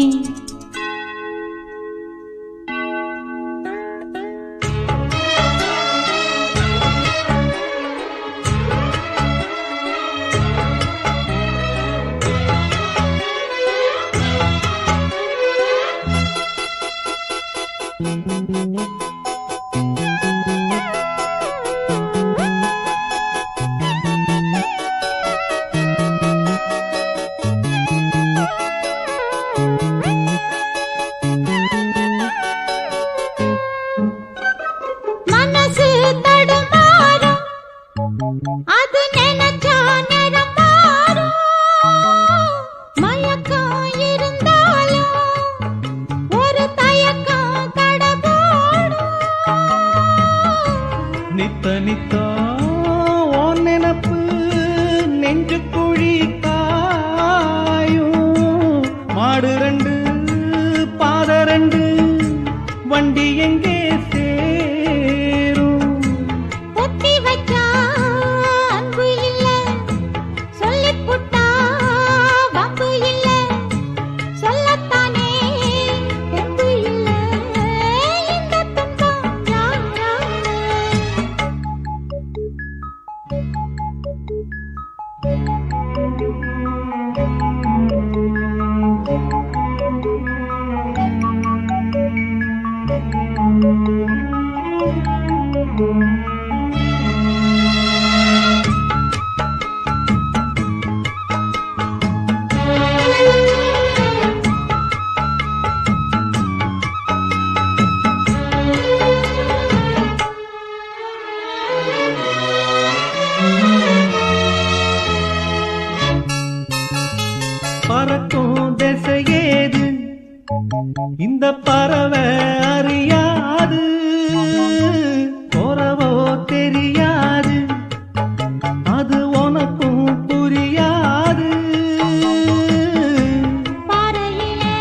Speaker 7: நெஞ்சுக்குழி காயும் மாடு ரெண்டு பாத ரெண்டு வண்டி எங்கே சேரும்
Speaker 5: ஒத்தி வச்சா அன்பு இல்ல சொல்லிப் புட்டா வம்பு இல்ல சொல்லத்தானே தெம்பு இல்ல இந்த துன்பம் யாரால
Speaker 7: பறக்கும் திசையேது இந்த பறவை அறியாது போறவோ தெரியாது அது உனக்கும் புரியாது
Speaker 5: பாறையிலே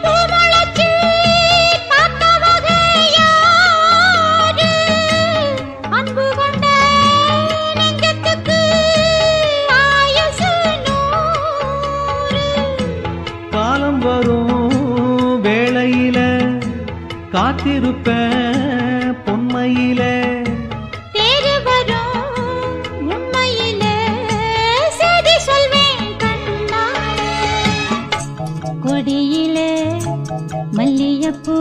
Speaker 5: பூமுளைச்சு பார்த்தவக யாரு? அன்பு கொண்ட நெஞ்சத்துக்கு ஆயுசு 100.
Speaker 7: காலம் வரும் வேளையில காத்திருப்பேன் பொன்மையில
Speaker 5: தேறு வரும் உண்மையிலே செய்தி சொல்வேன் கண்ணாலே. கொடியிலே மல்லியப்பூ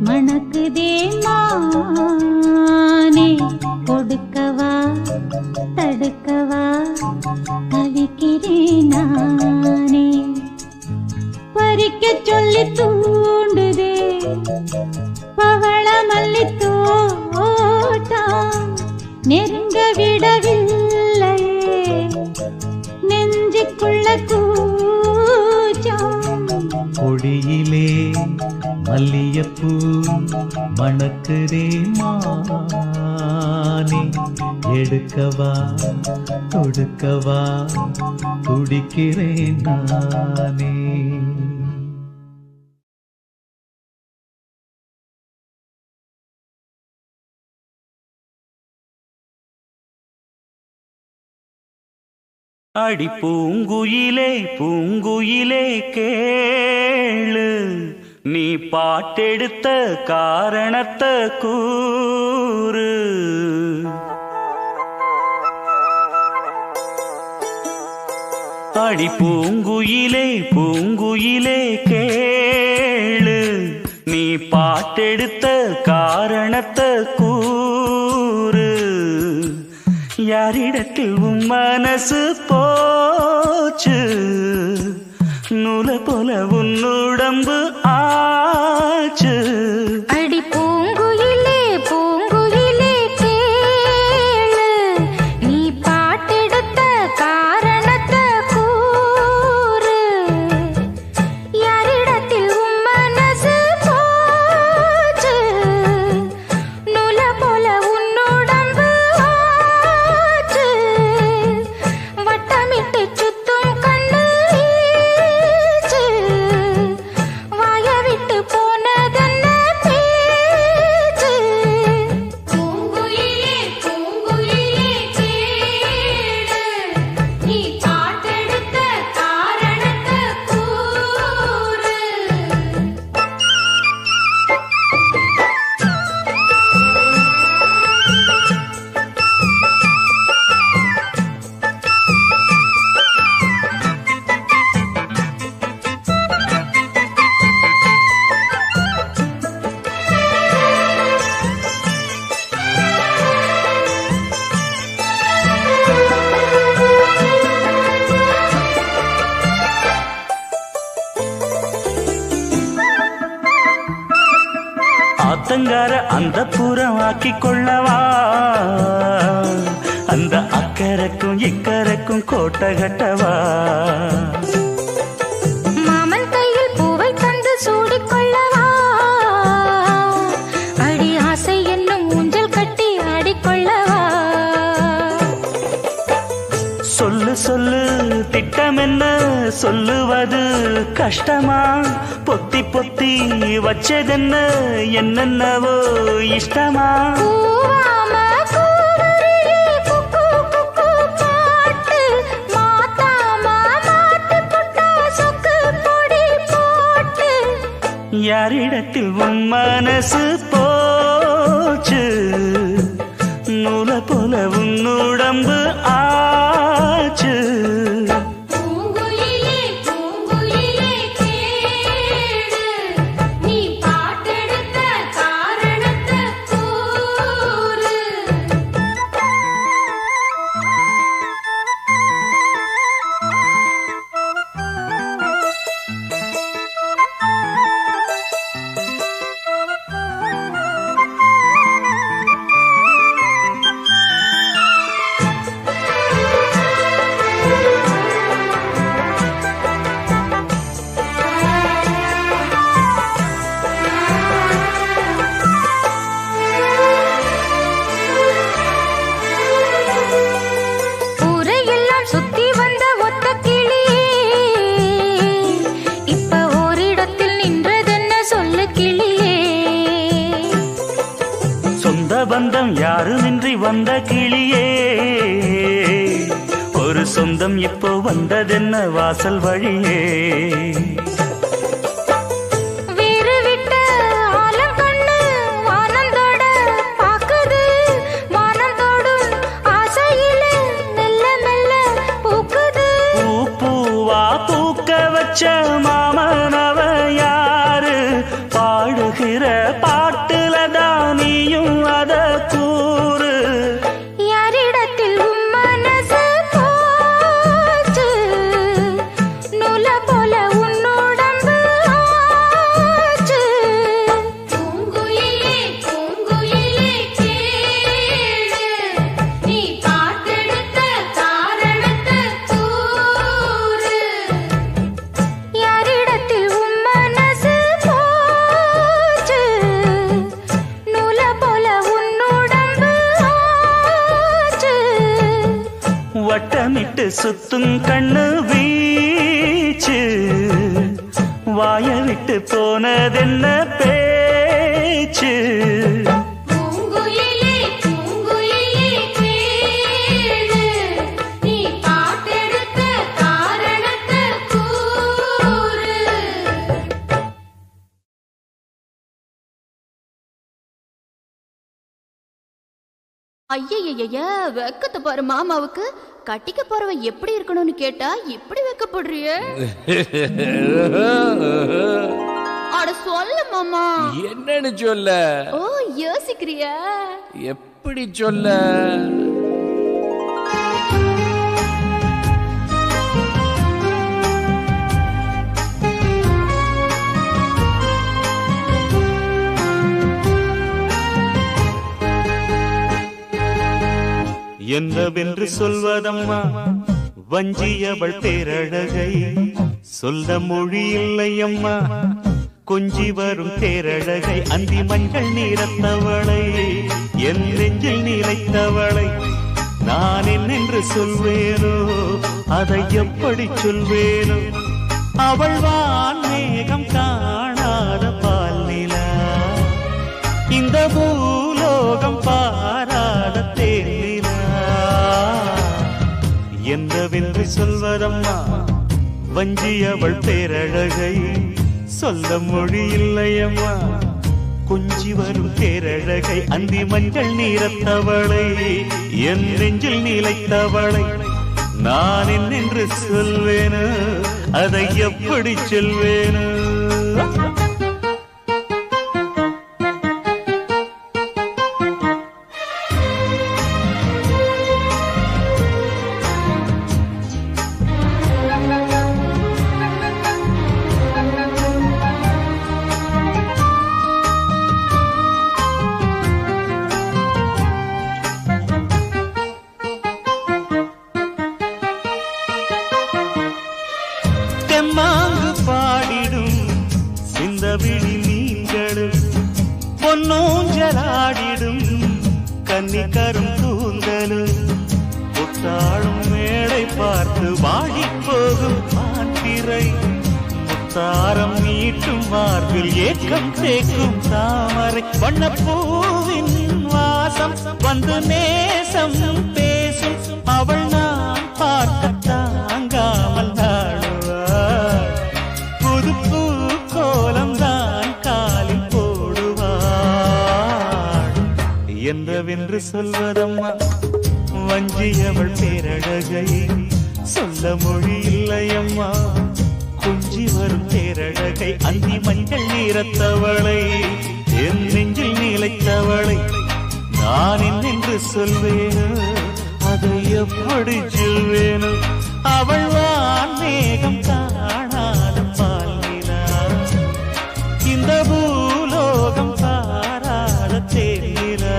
Speaker 5: மணக்குதே மானே கொடுக்கவா தடுக்கவா தவிக்கிறேன் நானே. பறிக்க சொல்லி தூண்டுதே பவள மல்லி தோட்டம் நெருங்க விடவில்லையே நெஞ்சுக்குள்ள கூச்சம்.
Speaker 7: கொடியிலே மல்லியப்பூ மணக்குதே மானே எடுக்கவா தொடுக்கவா துடிக்கிறேன் நானே.
Speaker 6: அடி பூங்குயிலே பூங்குயிலே கேளு நீ பாட்டெடுத்த காரணத்தை கூறு. அடி பூங்குயிலே பூங்குயிலே கேளு நீ பாட்டெடுத்த காரணத்தை கூறு. யாரிடத்தில் உன் மனசு போச்சு நூலை போல உன் உடம்பு ஆச்சு.
Speaker 5: அடி பூங்குயிலே பூங்குயிலே கேளு நீ பாட்டெடுத்த காரணத்தை கூறு. யாரிடத்தில் உன் மனசு போச்சு நூலை போல உன் உடம்பு ஆச்சு. வட்டமிட்டு சுத்தும் கண்ணு வீச்சு வாய விட்டு போனதென்ன பேச்சு. பூங்குயிலே பூங்குயிலே கேளு நீ பாட்டெடுத்த காரணத்தை கூறு.
Speaker 6: ஆத்தங்கார அந்த புறம் ஆக்கிக் கொள்ளவா அந்த அக்கறைக்கும் இக்கரைக்கும் கோட்டை கட்டவா.
Speaker 5: மாமன் கையில் பூவை தந்து சூடிக்கொள்ளவா அடி ஆசை என்னும் ஊஞ்சல் கட்டி ஆடிக்கொள்ளவா.
Speaker 6: சொல்லு சொல்லு திட்டம் என்ன சொல்லுவது கஷ்டமா பொத்தி பொத்தி வச்சதென்ன என்னென்னவோ இஷ்டமா
Speaker 5: கூவாம கூவருளி குக்கு குக்கு பாட்டு மாத்தாம மாட்டு புட்டா சொக்கு பொடி போட்டு
Speaker 6: யாரிடத்தில் உன் மனசு போச்சு நூல போல உன் உடம்பு ஆச்சு
Speaker 5: பூங்குயிலே பூங்குயிலே கேளு நீ பாட்டெடுத்த காரணத்தை கூறு ஊரையெல்லாம் சுத்தி வந்த ஒத்த கிளியே இப்ப ஓரிடத்தில் நின்றதென்ன சொல்லு கிளியே
Speaker 6: சொந்த பந்தம் யாருமின்றி வந்த கிளியே ஒரு சொந்தம் இப்போ வந்ததென்ன வாசல் வழியே
Speaker 5: வீறு விட்ட ஆலம் கண்ணு வானந்தோட பாக்குது வானந்தோடும் ஆசையில மெல்ல மெல்ல பூக்குது
Speaker 6: பூ பூவா பூக்க வச்ச மாமனவ யாரு பாடுகிற பாட்டுல தானியும் அத கூறு
Speaker 5: யாரிடத்தில் உன் மனசு போச்சு நூல போல உன் உடம்பு ஆச்சு பூங்குயிலே பூங்குயிலே கேளு நீ பாட்டெடுத்த காரணத்தை கூறு யாரிடத்தில் உன் மனசு போச்சு நூல போல உன் உடம்பு ஆச்சு
Speaker 6: வட்டமிட்டு சுத்தும் கண்ணு வீச்சு வாய விட்டு போனதென்ன பேச்சு
Speaker 5: பூங்குயிலே பூங்குயிலே கேளு நீ பாட்டெடுத்த காரணத்தை கூறு
Speaker 8: ஐயய்யய்ய வெக்கத்தை பாரு மாமாவுக்கு கட்டிக்க போறவன் எப்படி இருக்கணும்னு கேட்டா இப்படி வெக்கப்படுறிய அட சொல்லு மாமா
Speaker 9: என்னன்னு சொல்ல
Speaker 8: ஓ யோசிக்கிறியா
Speaker 9: எப்படி சொல்ல
Speaker 6: என்னவென்று சொல்வதம்மா வஞ்சியவள் பேரழகை சொல்ல மொழி இல்லையம்மா கொஞ்சி வரும் பேரழகை அந்தி மஞ்சள் நீரத்தவளை என் நெஞ்சில் நிலைத்தவளை நான் என்னென்று சொல்வேனோ அதை எப்படி சொல்வேனோ அவள் வான் மேகம் காணாத பால் நிலா இந்த பூலோகம் பாராத தேனிலா என்னவென்று சொல்வதம்மா வஞ்சியவள் பேரழகை சொல்ல மொழி இல்லையம்மா கொஞ்சி வரும் பேரழகை அந்தி மஞ்சள் நீரத்தவளை என் நெஞ்சில் நிலைத்தவளை நான் என்னென்று சொல்வேனோ அதை எப்படி சொல்வேனோ தெம்மாங்கு பாடிடும் சிந்தவிழி மீன்களும் பொன்னூஞ்சலாடிடும் கன்னிக்கரும் கூந்தலும் புத்தாளும் மேடை
Speaker 4: கண்களை பார்த்து வாடி போகும் மாத்திரை முத்தாரம் நீட்டும் மார்பில் ஏக்கம் தேக்கும் தாமரை வண்ணப்பூவின் வாசம் வந்து நேசம் பேசும் அவள் நான் பார்க்க தாங்காமல் நாடுவாள் புது பூ கோலம் தான் காலில் போடுவாள் என்னவென்று சொல்வதம்மா வஞ்சியவள் பேரழகை சொல்ல மொழி இல்லையம்மா கொஞ்சி வரும் பேரழகை அந்தி மஞ்சள் நீரத்தவளை என் நெஞ்சில் நீலைத்தவளை நான் என்னென்று சொல்வேனோ அதை எப்படி சொல்வேனோ அவள் வான் மேகம் காணாத பால்நிலா இந்த பூலோகம் பாராத தேனிலா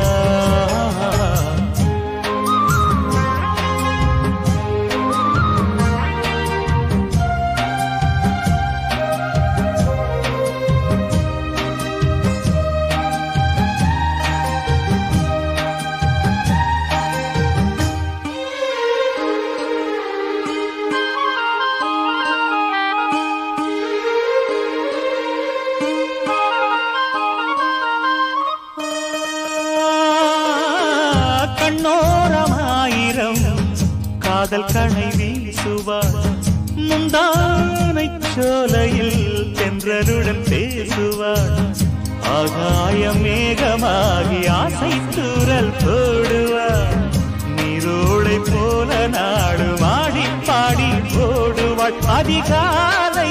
Speaker 4: காதல் கணை வீசுவாள் முந்தானை சோலையில் தென்றலுடன் பேசுவாள் ஆகாய மேகமாகி ஆசை தூரல் போடுவாள் நீரோடை போல நாடு வாடி பாடி போடுவாள் அதிகாலை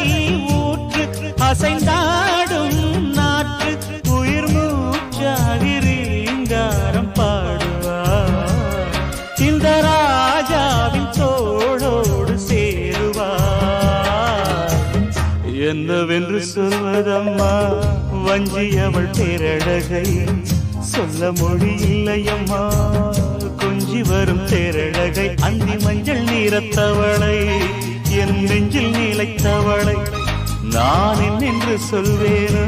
Speaker 4: ஊற்று அசைந்தாடும் நாற்று உயிர் மூச்சாகி ரீங்காரம் பாடுவாள் இந்த ராஜாவின் தோளோடு சேருவார் என்னவென்று சொல்வதம்மா வஞ்சியவள் பேரழகை சொல்ல மொழி இல்லையம்மா கொஞ்சி வரும் பேரழகை அந்தி மஞ்சள் நீரத்தவளை என் நெஞ்சில் நீலைத்தவளை நான் என்னென்று சொல்வேனோ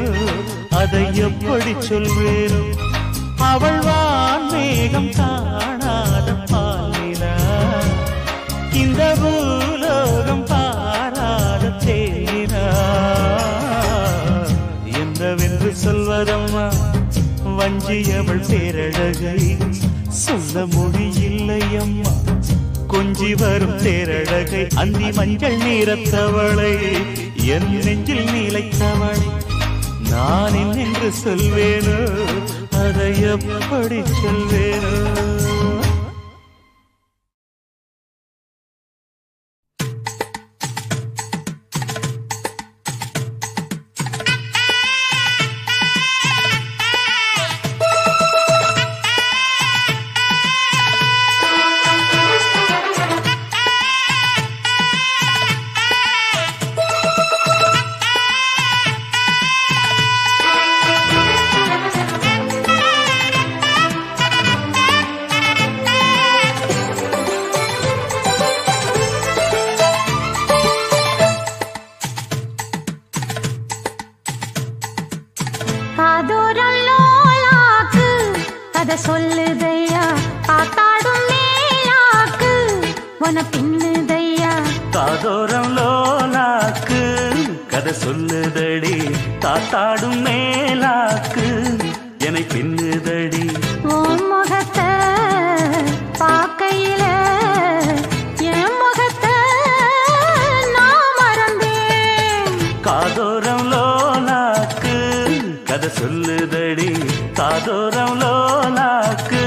Speaker 4: அதை எப்படி சொல்வேனோ அவள் வான் மேகம் காணாத பாலினா இந்த பூலோகம் பாராத தேனா என்னவென்று சொல்வதம்மா வஞ்சியவள் பேரழகை சொல்ல மொழி இல்லையம்மா கொஞ்சி வரும் தேரழகை அந்தி மஞ்சள் நீரத்தவளை என் நெஞ்சில் நீலைத்தவளை நான் என்னென்று சொல்வேனோ அதை எப்படி சொல்வேனோ
Speaker 5: சொல்லுதையா காத்தாடும் மேலாக்கு உன பின்னுதையா
Speaker 4: காதோரம் லோலாக்கு கதை சொல்லுதடி தாத்தாடும் மேலாக்கு என்னை பின்னுதடி
Speaker 5: உன் முகத்தை பார்க்கையில என் முகத்தை நான் மறந்தேன்
Speaker 4: காதோரம் லோலாக்கு கதை சொல்லுதடி காதோரம் லோலாக்கு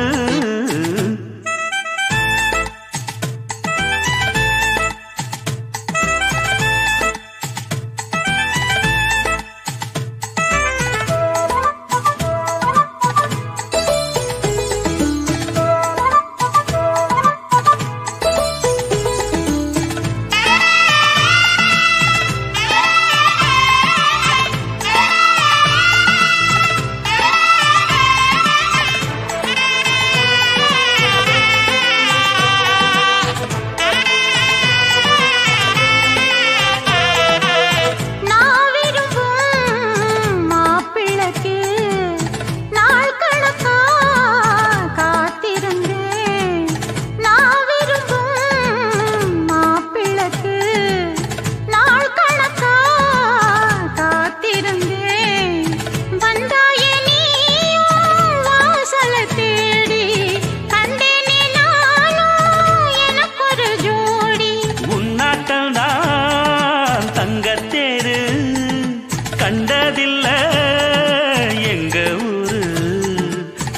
Speaker 6: கண்கள் தான் தங்கத்தேரு கண்டதில்லை எங்க ஊரு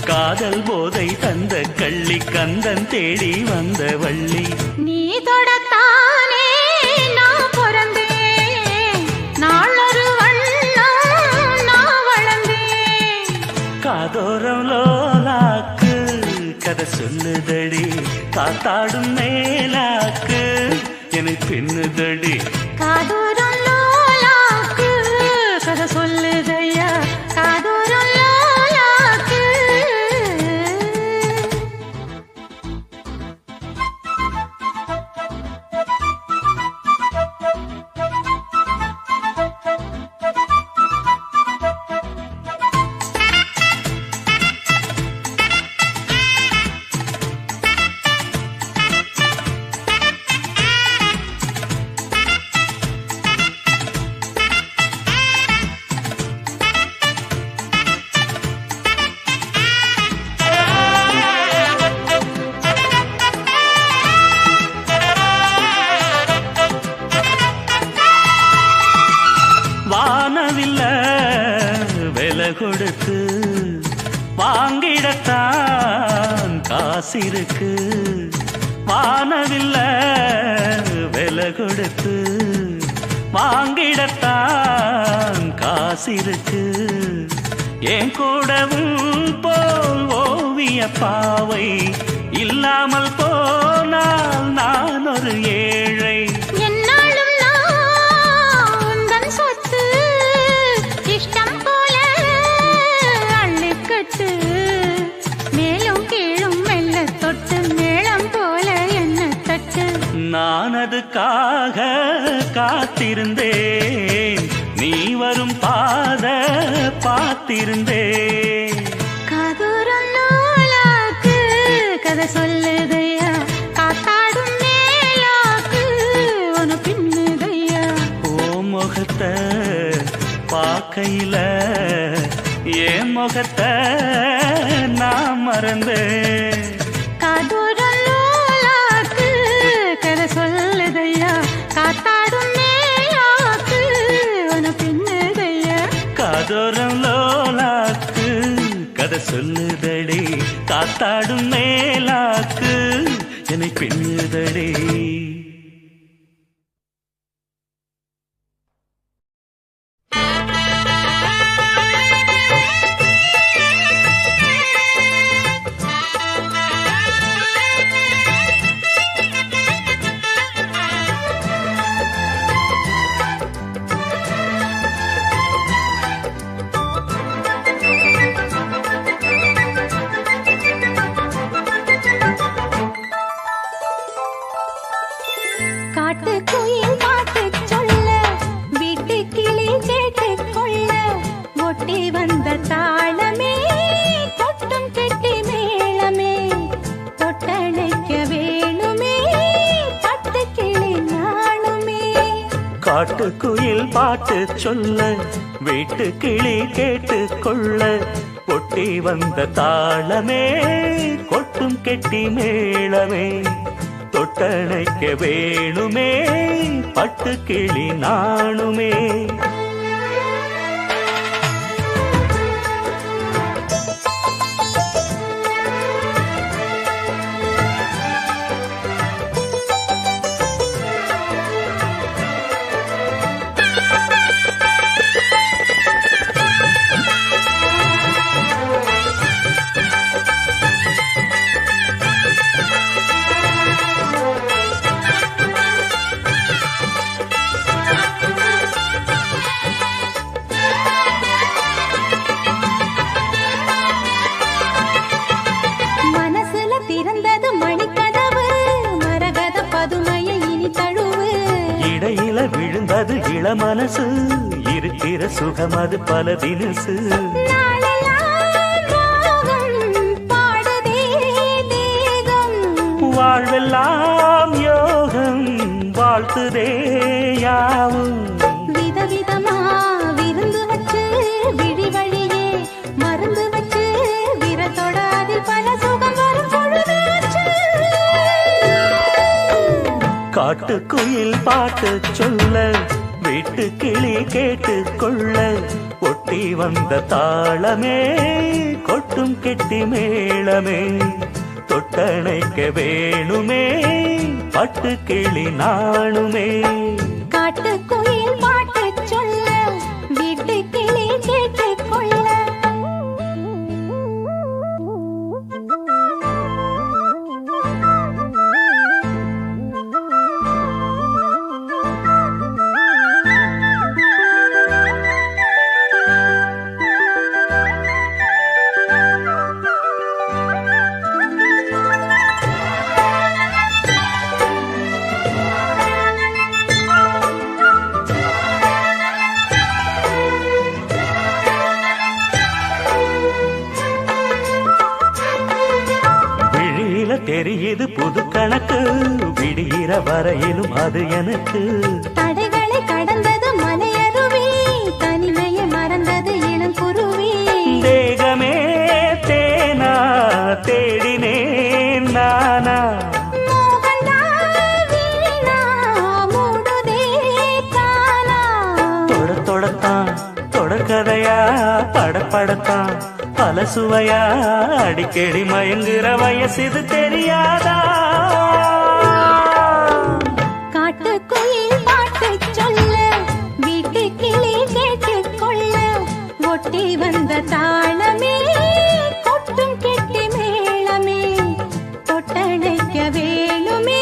Speaker 6: காதல் போதை தந்த கள்ளி கந்தன் தேடி வந்த வள்ளி
Speaker 5: நீ தொடத்தானே நான் பிறந்தேன் நாளொரு வண்ணம் நான் வளர்ந்தேன்
Speaker 6: காதோரம் லோலாக்கு கதை சொல்லுதடி காத்தாடும் மேலாக்கு எனக்கு பின்னுதடி
Speaker 5: காதூரம் லோலாக்கு கதை சொல்லுதையா காதூரம் லோலாக்கு
Speaker 6: வானவில்ல விலை கொடுத்து வாங்கிடத்தான் காசிருக்கு வானவில்ல விலை கொடுத்து வாங்கிடத்தான் காசிருக்கு என் கூடவும் போல் ஓவிய பாவை இல்லாமல் போனால் நான் ஒரு ஏழை
Speaker 5: என்னாலும் நான் உந்தன் சொத்து இஷ்டம் போல அள்ளிக்கட்டு மேலும் கீழும் மெல்ல தொட்டு மேளம் போல என்ன தட்டு
Speaker 6: நான் அதுக்காக காத்திருந்தேன் நீ வரும் பாத பார்த்திருந்தேன்
Speaker 5: காதூரம் லோலாக்கு கதை சொல்லுதையா காத்தாடும் மேலாக்கு உன பின்னுதையா
Speaker 6: ஓ முகத்தை பார்க்கையில என் முகத்தை நான் மறந்தேன்
Speaker 5: காதூரம் லோலாக்கு கதை சொல்லுதையா காத்தாடும் மேலாக்கு உன பின்னுதையா
Speaker 6: காதோரம் லோலாக்கு கதை சொல்லுதடி காத்தாடும் மேலாக்கு என்னை பின்னுதடி
Speaker 5: காட்டுக்குயில் பாட்டு சொல்ல வீட்டு கிளி கேட்டுக் கொள்ள ஒட்டி வந்த தாளமே தொட்டும் கெட்டி மேளமே தொட்டணைக்க வேணுமே பட்டு கிளி நாணுமே
Speaker 6: காட்டுக்குயில் பாட்டு சொல்ல வீட்டு கிளி கேட்டு கொள்ள ஒட்டி வந்த தாளமே கொட்டும் கெட்டி மேளமே தொட்டணைக்க வேணுமே பட்டு கிளி நாணுமே விழுந்தது இளமனசு இருக்கிற சுகம் அது பல தினசு வாழ்வெல்லாம் யோகம் வாழ்த்துதே யாவும்
Speaker 5: விதவிதமா விருந்து வச்சு விழி வழியே மருந்து வச்சு விரத்தோட அதில் பல சுகம் வரும் பொழுதாச்சு
Speaker 1: காட்டுக்குயில் பாட்டு சொல்ல வீட்டு கிளி கேட்டு கொள்ள ஒட்டி வந்த தாளமே கொட்டும் கெட்டி மேளமே தொட்டணைக்க வேணுமே பட்டு கிளி நாணுமே
Speaker 5: காட்டுக்குயில் பாட்டு சொல்ல வீட்டு கிளி கேட்டு கொள்ள
Speaker 1: தெரியுது புது கணக்கு விடுகிற வரையிலும் அது எனக்கு
Speaker 5: தடைகளை கடந்தது மலையருவி தனிமையை மறந்தது இளங்குருவி
Speaker 1: தேகமே தேனா தேடினேன் நானா தொட தொடத்தான் தொடர்கதையா படப்படத்தான் பல சுவையா அடிக்கடி மயங்குற வயசு இது தெரியாதா
Speaker 5: காட்டுக்குயில் பாட்டு சொல்ல வீட்டு கிளி கேட்டு கொள்ள ஒட்டி வந்த தாளமே கொட்டும் கெட்டி மேளமே தொட்டணைக்க வேணுமே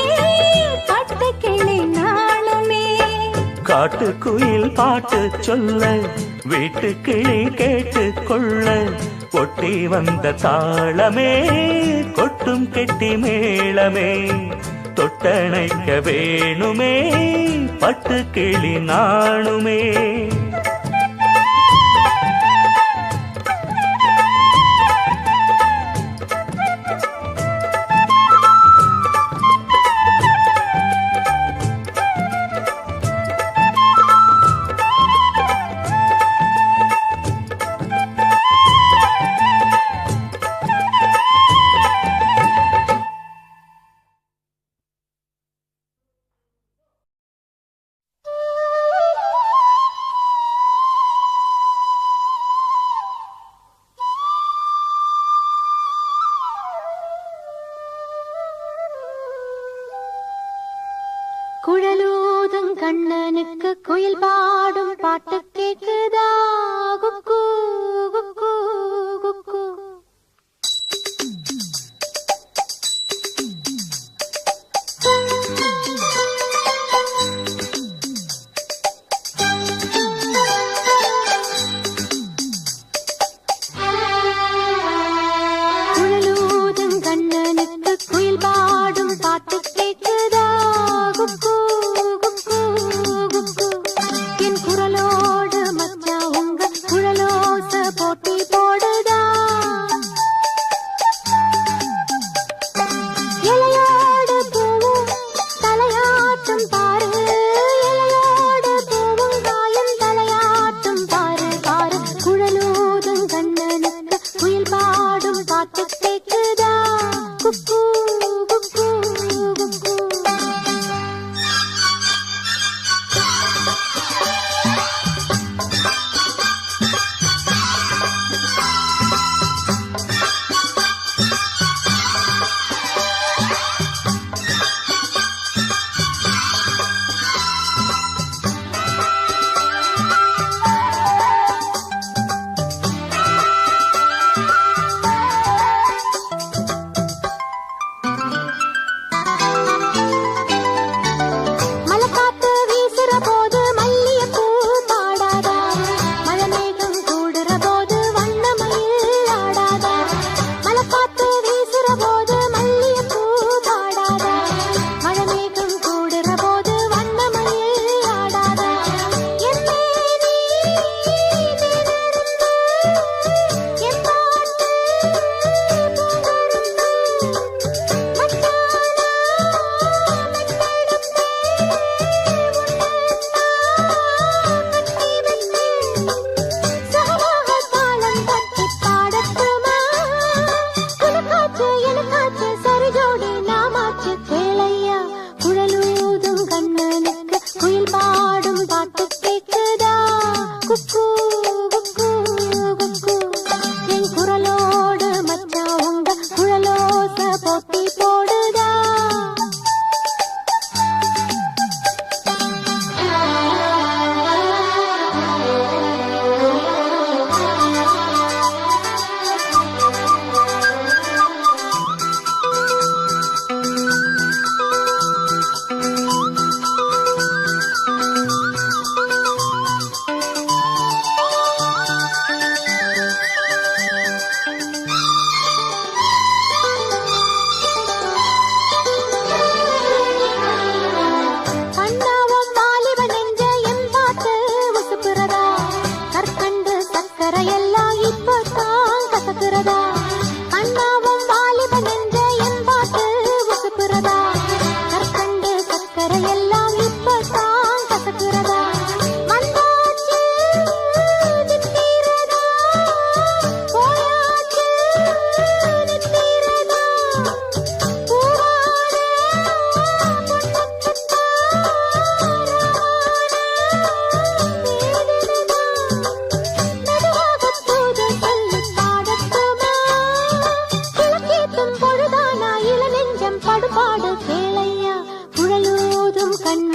Speaker 5: பட்டு கிளி நாளுமே
Speaker 1: காட்டுக்குயில் பாட்டு சொல்ல வீட்டு கிளி கேட்டு கொள்ள ஒட்டி வந்த தாளமே கொட்டும் கெட்டி மேளமே தொட்டணைக்க வேணுமே பட்டு கிளி நாணுமே
Speaker 5: குழலூதும் கண்ணனுக்கு குயில் பாடும் பாட்டு கேக்குதா குக்கு குக்கு குக்கு குழலூதும் கண்ணனுக்கு குயில் பாடும் பாட்டு கேக்குதா குக்கு குக்கு குக்கு என் குரலோடு மச்சா உங்க குழலோச போட்டு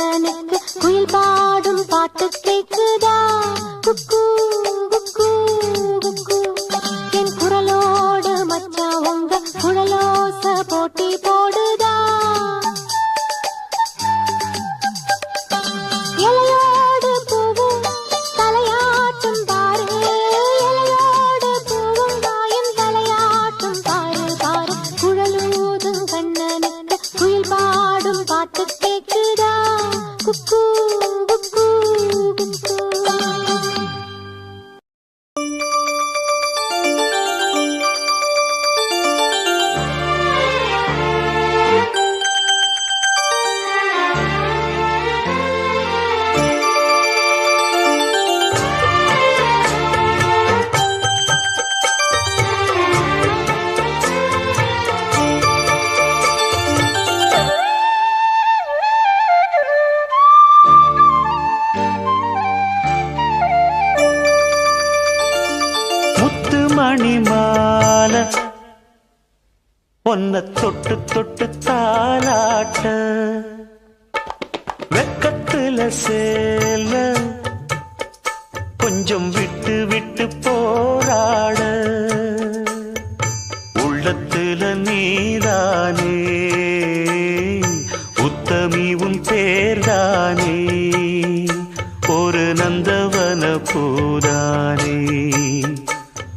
Speaker 3: கண்ணனுக்கு குயில் பாடும் பாட்டு கேக்குதா குக்கு குக்கு குக்கு என் குரலோடு மச்சா உங்க குழலோச போட்டி போடுதா இலையோடு பூவும் தலையாட்டும் பாரு இலையோடு பூவும் வாயும் தலையாட்டும் பாரு பாரு குழலூதும் கண்ணனுக்கு குயில் பாடும் பாட்டு கேக்குதா குக்கு குக்கு குக்கு
Speaker 1: மணிமால பொன்ன தொட்டு தொட்டு தாலாட்ட வெக்கத்துல சேல கொஞ்சம் விட்டு விட்டு போராட உள்ளத்துல நீதானே உத்தமி உன் பேர்தானே ஒரு நந்தவன பூதானே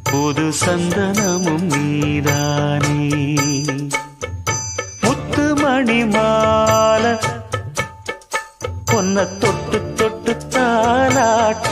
Speaker 1: புது சந்தனமும் நீதானே முத்துமணி மாலை பொன்ன தொட்டு தொட்டு தாலாட்ட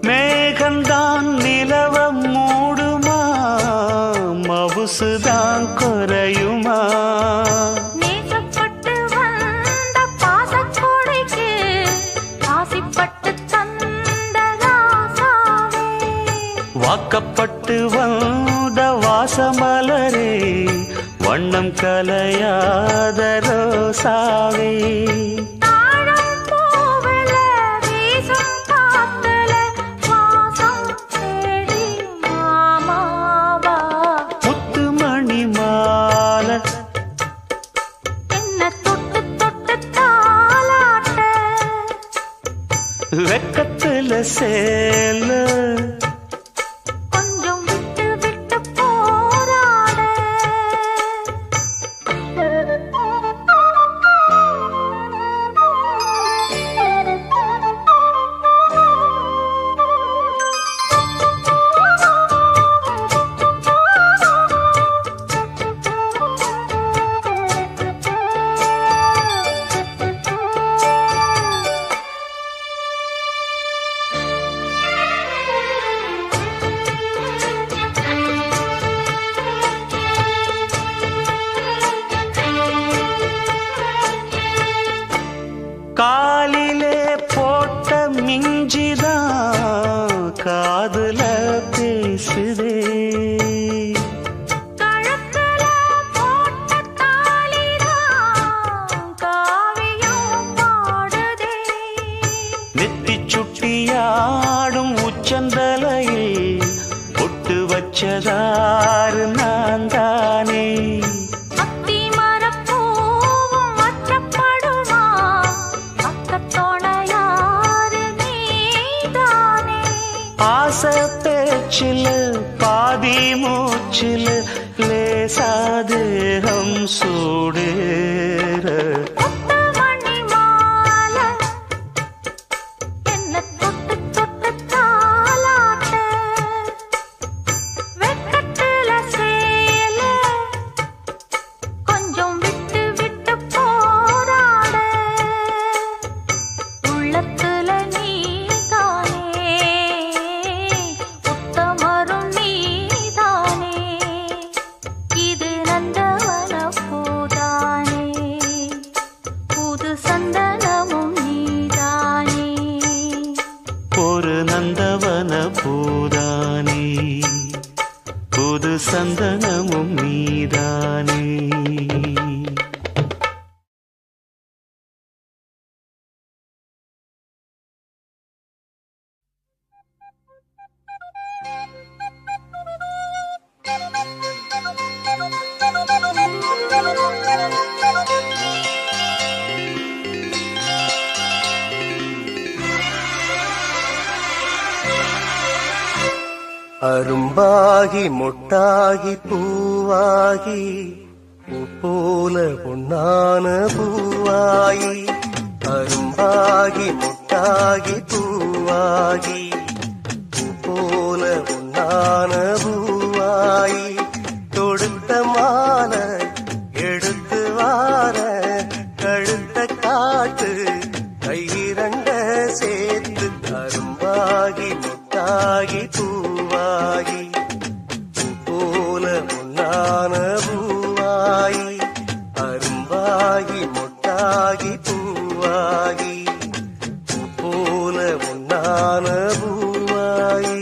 Speaker 1: மேகந்தான் நிலவ மூடுமா மவுசுதான் குறையுமா
Speaker 5: நேசப்பட்டு வந்த பாசக்கோடைக்கு ஆசிப்பட்டு தந்த ராசாவே
Speaker 1: வாக்கப்பட்டு வந்த வாசமலரே வண்ணம் கலையாத ரோசாவே வெக்கத்துல சேல
Speaker 5: கொஞ்சம் விட்டு விட்டு போராட
Speaker 1: காலிலே போட்ட மிஞ்சிதான் காதுல பேசுதே
Speaker 5: கழுத்துல போட்ட தாலிதான் காவியம் பாடுதே
Speaker 1: நெத்தி சுட்டியாடும் உச்சந்தலையில் பொட்டு வச்சதாறு நான் தானே
Speaker 5: அத்தி மரப்பூவும் வச்சப்படுமா அக்கத்தோணையாறு நீதானே
Speaker 1: ஆசை பேச்சில் பாதி மூச்சில் லேசாதேகம் சூடேற
Speaker 5: முத்துமணி மாலை என்ன தொட்டு தொட்டு தாலாட்ட வெக்கத்துல சேல
Speaker 10: அரும்பாகி மொட்டாகி பூவாகி பூ போல பொன்னான பூவாயி அரும்பாகி மொட்டாகி பூவாகி பூ போல பொன்னான பூவாயி தொடுத்த மாலை எடுத்து வார கழுத்த காட்டு கையிரண்ட சேர்த்து அரும்பாகி மொட்டாகி பூவாகி பூ போல பொன்னான பூவாயி அரும்பாகி மொட்டாகி பூவாகி பூ போல பொன்னான பூவாயி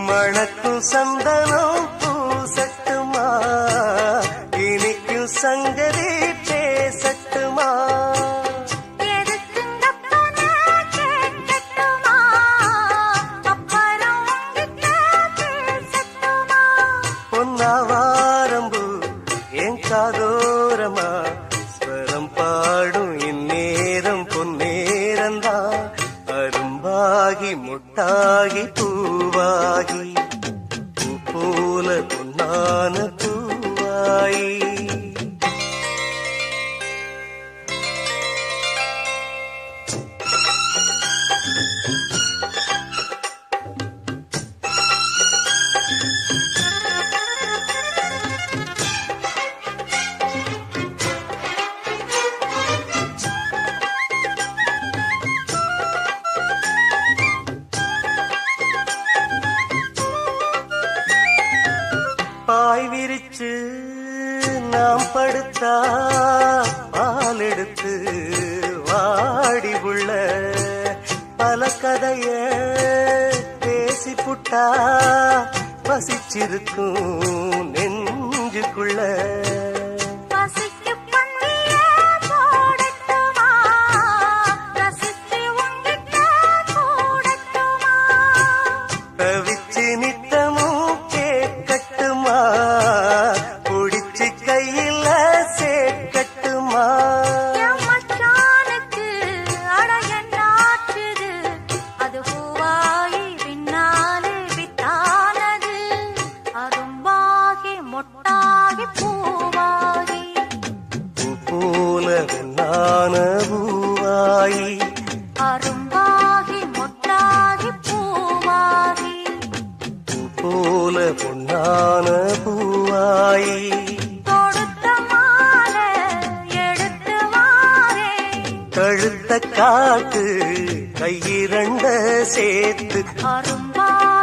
Speaker 10: மணக்கும் சந்தனம் பூசட்டுமா இனிக்கும் சங்கதி பேசட்டுமா பொன்னாவாரம்பு என் காதோரமா ஸ்வரம் பாடும் இந்நேரம் பொன்னேரந்தா அரும்பாகி முட்டாகி பூவாகி பூ போல பொன்னான பூவாயி பாய் விரிச்சு நாம் படுத்தா பால் எடுத்து வாடி உள்ள பல கதைய பேசி புட்டா பசிச்சிருக்கும் நெஞ்சுக்குள்ள தவிச்சு நித்தமும் கேட்கட்டுமா புடிச்சு கையில சேர்க்கட்டுமா
Speaker 3: அது பூவாயி பின்னாலே வித்தானது அரும்பாகி மொட்டாகி பூவாகி
Speaker 10: பூ போல பொன்னான பூவாயி
Speaker 3: அரும்பாகி மொட்டாகி பூவாகி
Speaker 10: பூ போல பொன்னான பூவாயி
Speaker 3: தொடுத்த மாலை எடுத்து வாரே
Speaker 10: கழுத்த காட்டு கையிரண்ட சேர்த்து
Speaker 3: அரும்பாகி